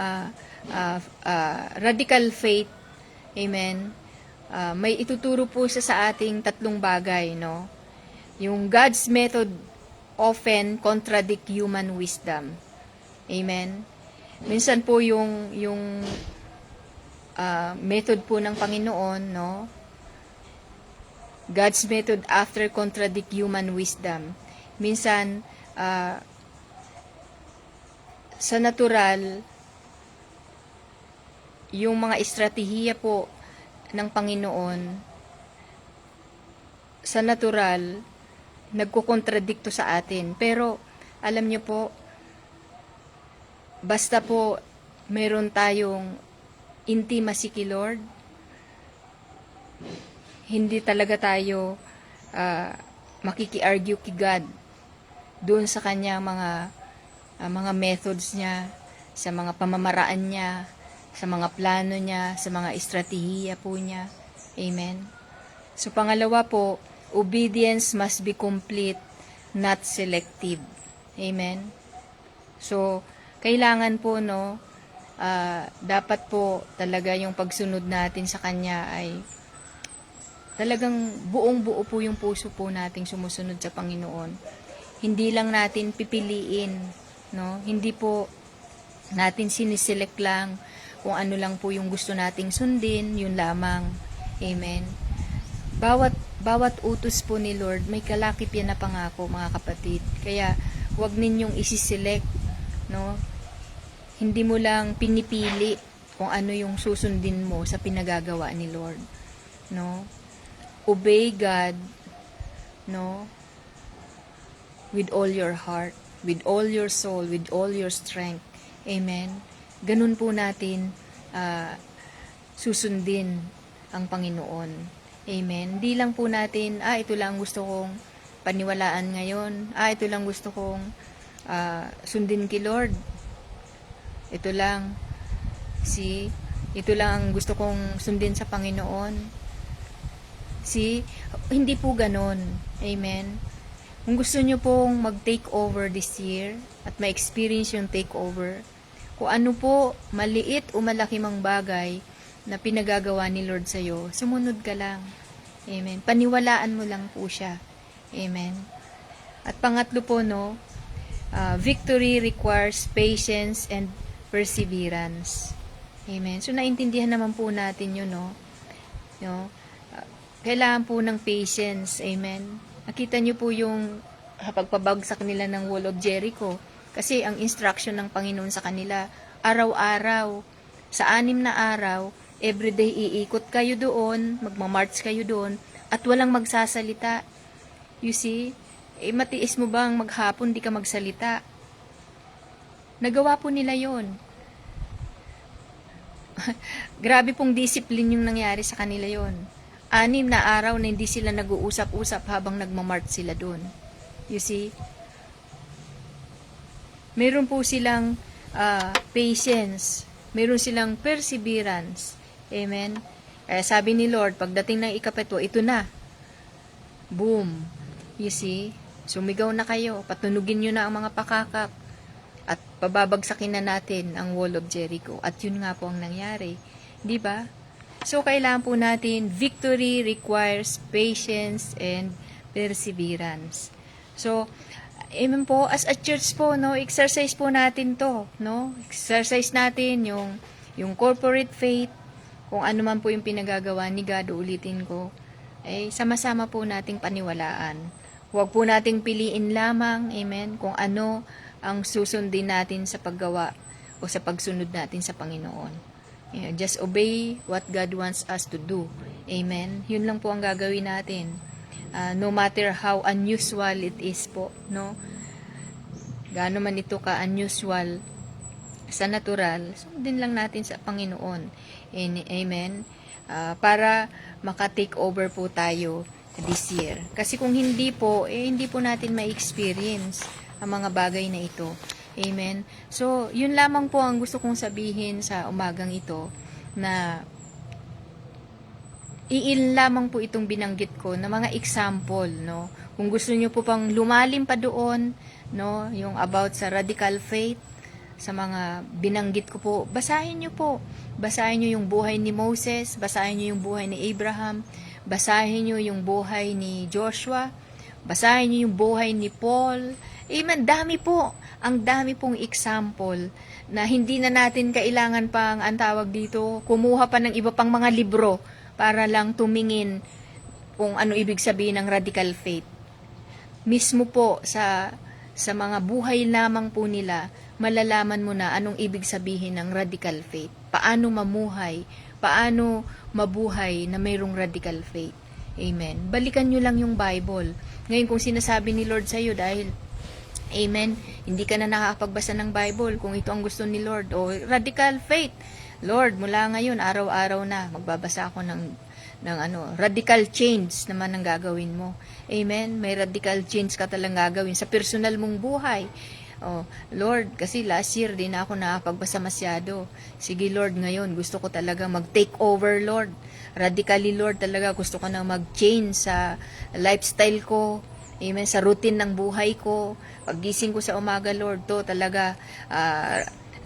radical faith. Amen. May ituturo po siya sa ating tatlong bagay, no. Yung God's method often contradict human wisdom. Amen. Minsan po yung method po ng Panginoon, no, God's method after contradict human wisdom. Minsan, sa natural, yung mga estratehiya po ng Panginoon, sa natural, nagkukontradikto sa atin. Pero, alam niyo po, basta po meron tayong intimacy kay Lord, hindi talaga tayo makiki-argue kay God doon sa kanya mga methods niya, sa mga pamamaraan niya, sa mga plano niya, sa mga estratehiya po niya. Amen. So, pangalawa po, obedience must be complete, not selective. Amen. So, kailangan po, no, dapat po talaga yung pagsunod natin sa kanya ay talagang buong-buo po yung puso po nating sumusunod sa Panginoon. Hindi lang natin pipiliin, no? Hindi po natin siniselect lang kung ano lang po yung gusto nating sundin, yun lamang. Amen. Bawat utos po ni Lord, may kalakip yan na pangako, mga kapatid. Kaya, huwag ninyong isiselect, no? Hindi mo lang pinipili kung ano yung susundin mo sa pinagagawa ni Lord, no? Obey God, no, with all your heart, with all your soul, with all your strength. Amen. Ganun po natin susundin ang Panginoon. Amen. Hindi lang po natin, ito lang gusto kong paniwalaan ngayon. Ito lang gusto kong sundin kay Lord. Ito lang. Ito lang ang gusto kong sundin sa Panginoon. Hindi po ganon. Amen. Kung gusto nyo pong mag-take over this year at ma-experience yung take over, kung ano po, maliit o malaki mang bagay na pinagagawa ni Lord sa'yo, sumunod ka lang. Amen. Paniwalaan mo lang po siya. Amen. At pangatlo po, no, victory requires patience and perseverance. Amen. So, naintindihan naman po natin yun, no? Kailangan po ng patience. Amen. Nakita nyo po yung pagpabagsak nila ng wall of Jericho. Kasi ang instruction ng Panginoon sa kanila, araw-araw, sa 6 na araw, everyday iikot kayo doon, magmamarch kayo doon, at walang magsasalita. You see? Matiis mo bang maghapon di ka magsalita? Nagawa po nila yon. Grabe pong discipline yung nangyari sa kanila yon. 6 na araw na hindi sila nag-uusap-usap habang nagmamarch sila doon. You see? Meron po silang patience. Meron silang perseverance. Amen? Kaya sabi ni Lord, pagdating ng ikapito, ito na. Boom. You see? Sumigaw na kayo. Patunugin nyo na ang mga pakakak. At pababagsakin na natin ang wall of Jericho. At yun nga po ang nangyari. Di ba? So, kailangan po natin, victory requires patience and perseverance. So, amen po, as a church po, no, exercise po natin to, no? Exercise natin yung corporate faith, kung ano man po yung pinagagawa ni God, ulitin ko, sama-sama po nating paniwalaan. Huwag po nating piliin lamang, amen, kung ano ang susundin natin sa paggawa o sa pagsunod natin sa Panginoon. Just obey what God wants us to do. Amen. Yun lang po ang gagawin natin. No matter how unusual it is po, no? Gaano man ito ka-unusual sa natural, sundin lang natin sa Panginoon. Amen. Para maka-take over po tayo this year. Kasi kung hindi po, hindi po natin ma-experience ang mga bagay na ito. Amen. So, yun lamang po ang gusto kong sabihin sa umagang ito, na iil lamang po itong binanggit ko na mga example, no? Kung gusto niyo po pang lumalim pa doon, no, yung about sa radical faith, sa mga binanggit ko po, basahin niyo po. Basahin niyo yung buhay ni Moses, basahin niyo yung buhay ni Abraham, basahin niyo yung buhay ni Joshua, basahin niyo yung buhay ni Paul. Amen, dami po. Ang dami pong example na hindi na natin kailangan pang, ang tawag dito, kumuha pa ng iba pang mga libro para lang tumingin kung ano ibig sabihin ng radical faith. Mismo po sa mga buhay lamang po nila, malalaman mo na anong ibig sabihin ng radical faith. Paano mamuhay, paano mabuhay na mayroong radical faith. Amen. Balikan nyo lang yung Bible. Ngayon kung sinasabi ni Lord sa iyo dahil amen, hindi ka na nakakapagbasa ng Bible kung ito ang gusto ni Lord. O radical faith. Lord, mula ngayon, araw-araw na, magbabasa ako ng radical change naman ang gagawin mo. Amen? May radical change ka talang gagawin sa personal mong buhay. Oh, Lord, kasi last year din ako nakapagbasa masyado. Sige Lord, ngayon gusto ko talaga mag-take over, Lord. Radically, Lord, talaga gusto ko na mag-change sa lifestyle ko. Amen, sa routine ng buhay ko. Paggising ko sa umaga, Lord, to talaga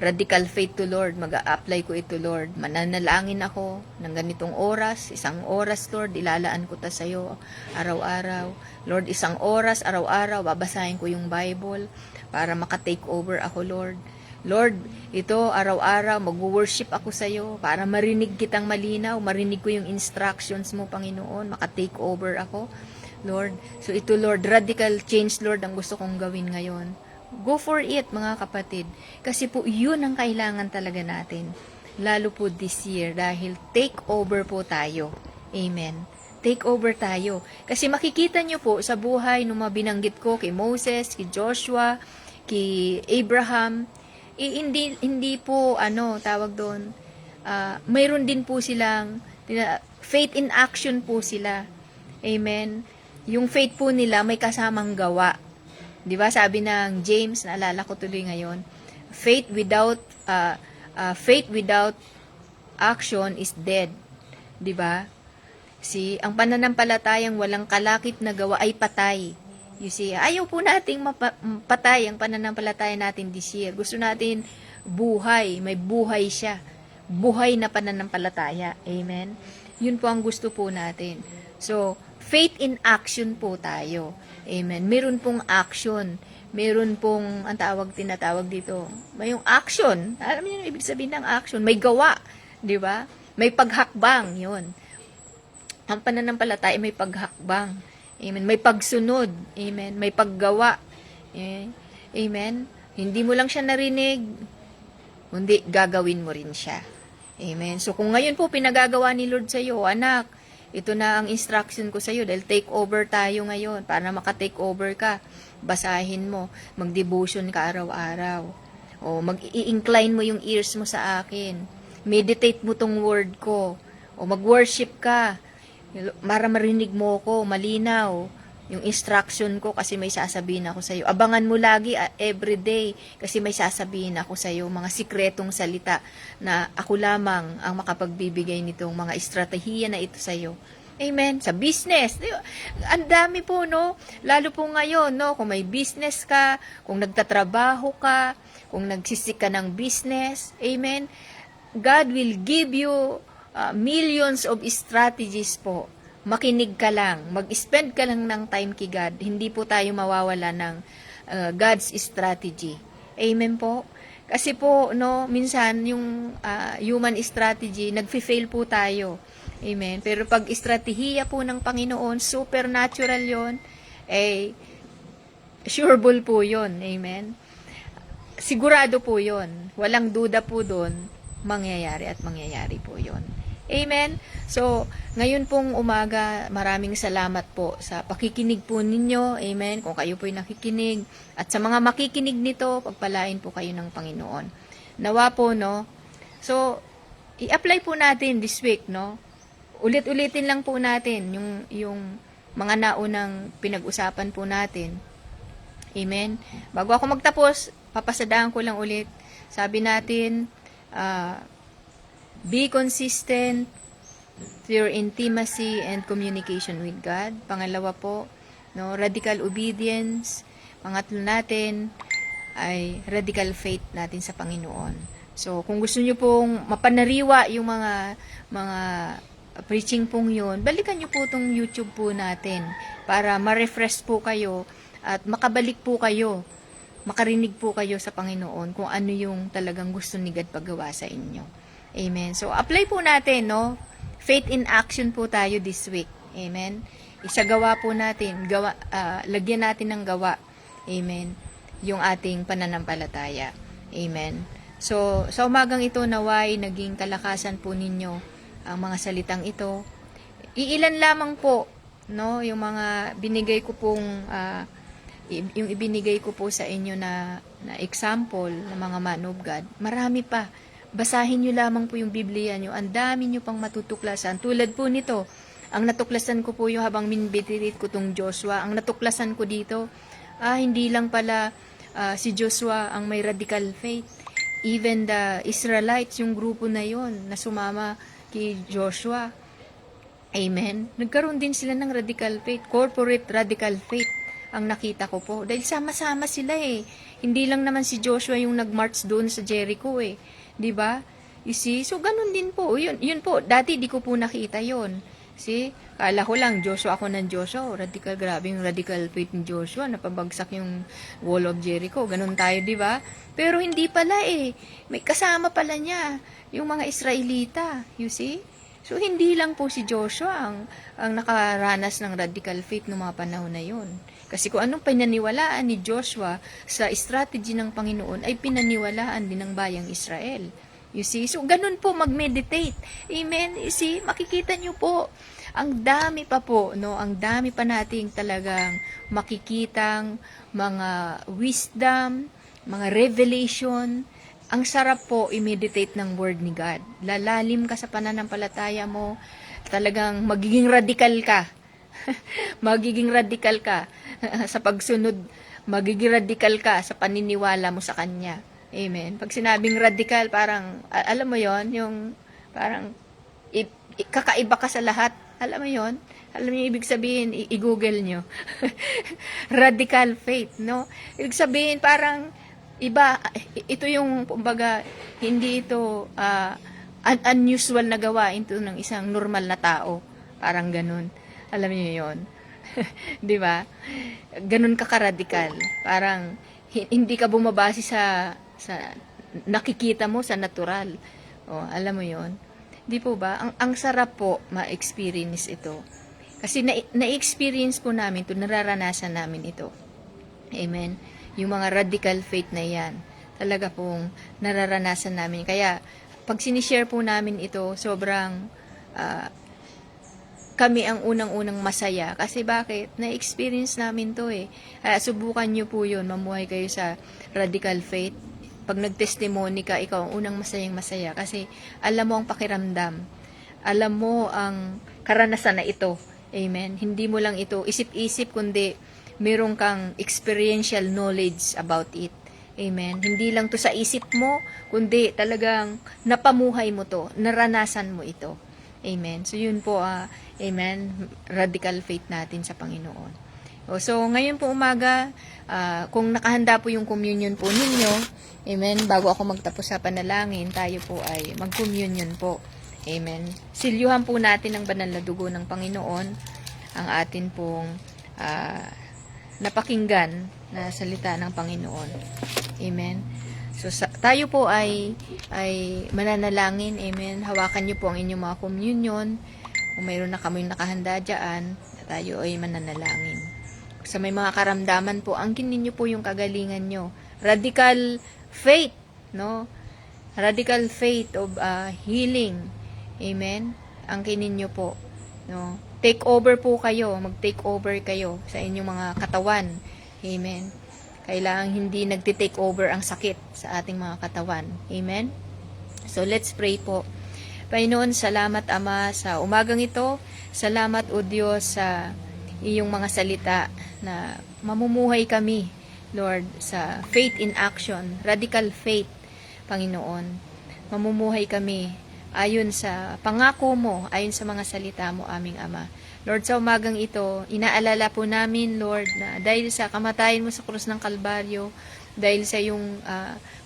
radical faith to Lord. Mag-a-apply ko ito, Lord. Mananalangin ako ng ganitong oras. 1 oras, Lord, ilalaan ko ta sa'yo araw-araw. Lord, 1 oras, araw-araw, babasahin ko yung Bible para maka-take over ako, Lord. Lord, ito, araw-araw, mag-worship ako sa'yo para marinig kitang malinaw, marinig ko yung instructions mo, Panginoon, maka-take over ako. Lord, so ito Lord, radical change Lord ang gusto kong gawin ngayon. Go for it mga kapatid. Kasi po yun ang kailangan talaga natin. Lalo po this year dahil take over po tayo. Amen. Take over tayo. Kasi makikita nyo po sa buhay nung mga binanggit ko kay Moses, kay Joshua, kay Abraham, hindi po tawag doon, mayroon din po silang faith in action po sila. Amen. Yung faith po nila may kasamang gawa. 'Di ba? Sabi ng James, naalala ko tuloy ngayon, faith without action is dead. 'Di ba? Ang pananampalatayang walang kalakip na gawa ay patay. You see, ayaw po nating patay ang pananampalataya natin this year. Gusto natin buhay, may buhay siya. Buhay na pananampalataya. Amen. Yun po ang gusto po natin. So, faith in action po tayo. Amen. Meron pong action. Meron pong, tinatawag dito, may yung action. Alam niyo yung ibig sabihin ng action? May gawa. Di ba? May paghakbang. Yun. Ang pananampalataya may paghakbang. Amen. May pagsunod. Amen. May paggawa. Amen. Hindi mo lang siya narinig, kundi gagawin mo rin siya. Amen. So, kung ngayon po pinagagawa ni Lord sa iyo, anak, ito na ang instruction ko sa iyo dahil take over tayo ngayon. Para maka-take over ka, basahin mo, mag-devotion ka araw-araw. O mag-i-incline mo yung ears mo sa akin. Meditate mo tong word ko. O mag-worship ka. Para marinig mo ko, malinaw yung instruction ko kasi may sasabihin ako sa iyo. Abangan mo lagi every day kasi may sasabihin ako sa iyo, mga sikretong salita na ako lamang ang makapagbibigay nitong mga estratehiya na ito sa iyo. Amen. Sa business, ang dami po, no? Lalo po ngayon, no? Kung may business ka, kung nagtatrabaho ka, kung nagsisik ka ng business, amen, God will give you millions of strategies po. Makinig ka lang, mag-spend ka lang ng time kay God. Hindi po tayo mawawala ng God's strategy. Amen po. Kasi po, no, minsan yung human strategy, nagfi-fail po tayo. Amen. Pero pag estratehiya po ng Panginoon, supernatural yon, sureball po yon. Amen. Sigurado po yon. Walang duda po doon, mangyayari at mangyayari po yon. Amen. So, ngayon pong umaga, maraming salamat po sa pakikinig po ninyo. Amen. Kung kayo po'y nakikinig. At sa mga makikinig nito, pagpalain po kayo ng Panginoon. Nawa po, no? So, i-apply po natin this week, no? Ulit-ulitin lang po natin yung mga naunang pinag-usapan po natin. Amen. Bago ako magtapos, papasadaan ko lang ulit. Sabi natin, be consistent to your intimacy and communication with God. Pangalawa po, no, radical obedience. Pangatlo natin ay radical faith natin sa Panginoon. So, kung gusto niyo pong mapanariwa yung mga preaching pong yun, balikan niyo po itong YouTube po natin para ma-refresh po kayo at makabalik po kayo, makarinig po kayo sa Panginoon kung ano yung talagang gusto ni God paggawa sa inyo. Amen. So, apply po natin, no? Faith in action po tayo this week. Amen. Isagawa po natin, lagyan natin ng gawa. Amen. Yung ating pananampalataya. Amen. So, sa umagang ito, naway, naging kalakasan po ninyo ang mga salitang ito. Iilan lamang po, no? Yung mga binigay ko pong, yung ibinigay ko po sa inyo na example ng mga man of God. Marami pa. Basahin nyo lamang po yung Biblia nyo. Ang dami nyo pang matutuklasan. Tulad po nito, ang natuklasan ko po yung habang minbitirit ko tong Joshua. Ang natuklasan ko dito, hindi lang pala si Joshua ang may radical faith. Even the Israelites, yung grupo na yon na sumama kay Joshua. Amen. Nagkaroon din sila ng radical faith. Corporate radical faith ang nakita ko po. Dahil sama-sama sila eh. Hindi lang naman si Joshua yung nag-march doon sa Jericho eh. 'Di ba? You see? So ganun din po. Yun po. Dati di ko po nakita 'yon. See? Kala ko lang Joshua ako ng Joshua. Radical, grabe yung radical faith ni Joshua. Napabagsak yung wall of Jericho. Ganun tayo, 'di ba? Pero hindi pala eh. May kasama pala niya yung mga Israelita. You see? So hindi lang po si Joshua ang nakaranas ng radical faith noong mga panahon na 'yon. Kasi kung anong pinaniwalaan ni Joshua sa strategy ng Panginoon ay pinaniwalaan din ng bayang Israel. You see? So, ganun po mag-meditate. Amen? You see? Makikita nyo po, ang dami pa po, no? Ang dami pa nating talagang makikitang mga wisdom, mga revelation. Ang sarap po i-meditate ng word ni God. Lalalim ka sa pananampalataya mo, talagang magiging radical ka. Magiging radical ka sa pagsunod, magiging radical ka sa paniniwala mo sa Kanya. Amen. Pag sinabing radical, parang, alam mo yon, yung parang kakaiba ka sa lahat. Alam mo yon? Alam niyo ibig sabihin, i-google nyo. Radical faith, no? Ibig sabihin, parang iba, ito yung, kumbaga, hindi ito unusual na gawain ito ng isang normal na tao. Parang ganun. Alam niyo yon? 'Di ba? Ganun ka karadikal. Parang hindi ka bumabase sa nakikita mo sa natural. Oh, alam mo 'yon. 'Di po ba? Ang sarap po ma-experience ito. Kasi na-experience po namin 'to, nararanasan namin ito. Amen. Yung mga radical faith na 'yan, talaga pong nararanasan namin. Kaya pag sinishare po namin ito, sobrang kami ang unang-unang masaya. Kasi bakit? Na-experience namin to eh. Subukan nyo po yun. Mamuhay kayo sa radical faith. Pag nag-testimony ka, ikaw ang unang masayang-masaya. Kasi alam mo ang pakiramdam. Alam mo ang karanasan na ito. Amen? Hindi mo lang ito isip-isip, kundi meron kang experiential knowledge about it. Amen? Hindi lang to sa isip mo, kundi talagang napamuhay mo to. Naranasan mo ito. Amen. So, yun po, amen, radical faith natin sa Panginoon. So, ngayon po umaga, kung nakahanda po yung communion po ninyo, amen, bago ako magtapos sa panalangin, tayo po ay mag-communion po. Amen. Silyuhan po natin ang banal na dugo ng Panginoon, ang atin pong napakinggan na salita ng Panginoon. Amen. So, tayo po ay mananalangin. Amen. Hawakan niyo po ang inyong mga communion. Kung mayroon na kami nakahanda dyan, tayo ay mananalangin. Sa may mga karamdaman po, angkin niyo po yung kagalingan nyo. Radical faith, no? Radical faith of healing. Amen. Angkin niyo po, no? Take over po kayo, mag-take over kayo sa inyong mga katawan. Amen. Kailangan hindi nagti-take over ang sakit sa ating mga katawan. Amen. So let's pray po. Panginoon, salamat Ama sa umagang ito. Salamat o Diyos sa iyong mga salita na mamumuhay kami, Lord, sa faith in action, radical faith, Panginoon. Mamumuhay kami ayon sa pangako mo, ayon sa mga salita mo, aming Ama. Lord, sa umagang ito, inaalala po namin, Lord, na dahil sa kamatayan mo sa krus ng Kalbaryo, dahil sa iyong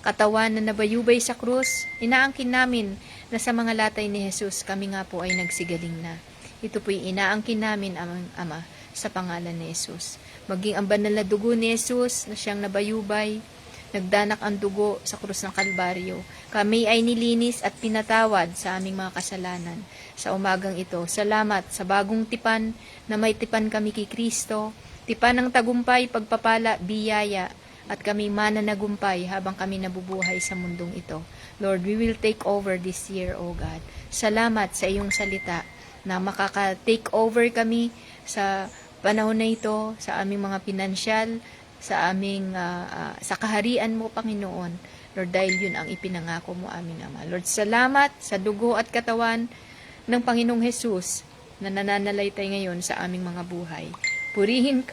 katawan na nabayubay sa krus, inaangkin namin na sa mga latay ni Jesus, kami nga po ay nagsigaling na. Ito po'y inaangkin namin, aming Ama, sa pangalan ni Jesus. Maging ang banal na dugo ni Jesus na siyang nabayubay, nagdanak ang dugo sa krus ng Kalbaryo. Kami ay nilinis at pinatawad sa aming mga kasalanan. Sa umagang ito, salamat sa bagong tipan na may tipan kami kay Kristo, tipan ng tagumpay, pagpapala, biyaya, at kami mananagumpay habang kami nabubuhay sa mundong ito. Lord, we will take over this year, O God. Salamat sa iyong salita na makaka-take over kami sa panahon na ito, sa aming mga pinansyal, sa aming sa kaharian mo, Panginoon. Lord, dahil yun ang ipinangako mo, aming Ama. Lord, salamat sa dugo at katawan ng Panginoong Jesus na nananalaytay ngayon sa aming mga buhay. Purihin,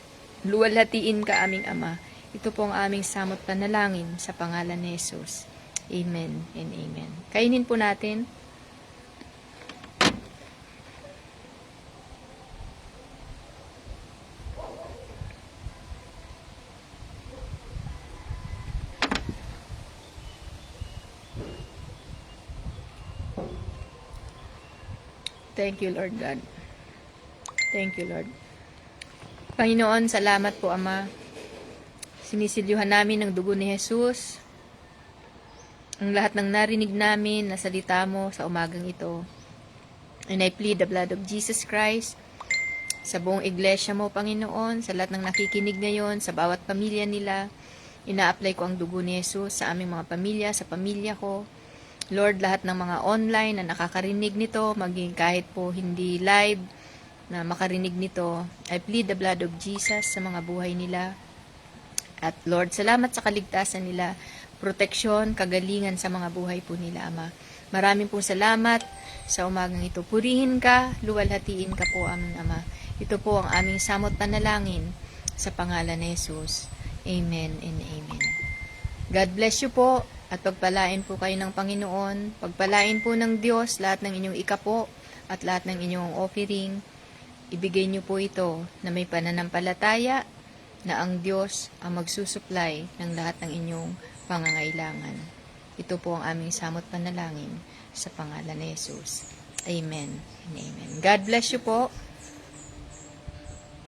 luwalhatiin ka, aming Ama. Ito po ang aming samot panalangin sa pangalan ni Jesus. Amen and amen. Kainin po natin. Thank you, Lord God. Thank you, Lord. Panginoon, salamat po, Ama. Sinisilyuhan namin ng dugo ni Jesus. Ang lahat ng narinig namin na salita mo sa umagang ito. And I plead the blood of Jesus Christ sa buong iglesia mo, Panginoon, sa lahat ng nakikinig ngayon, sa bawat pamilya nila. Ina-apply ko ang dugo ni Jesus sa aming mga pamilya, sa pamilya ko. Lord, lahat ng mga online na nakakarinig nito, maging kahit po hindi live, na makarinig nito, I plead the blood of Jesus sa mga buhay nila. At Lord, salamat sa kaligtasan nila, proteksyon, kagalingan sa mga buhay po nila, Ama. Maraming pong salamat sa umagang ito. Purihin ka, luwalhatiin ka po, aming Ama. Ito po ang aming samot panalangin sa pangalan ni Jesus. Amen and amen. God bless you po. At pagpalain po kayo ng Panginoon, pagpalain po ng Diyos lahat ng inyong ikapo at lahat ng inyong offering. Ibigay niyo po ito na may pananampalataya na ang Diyos ang magsusupply ng lahat ng inyong pangangailangan. Ito po ang aming samot panalangin sa pangalan ni Jesus. Amen and amen. God bless you po.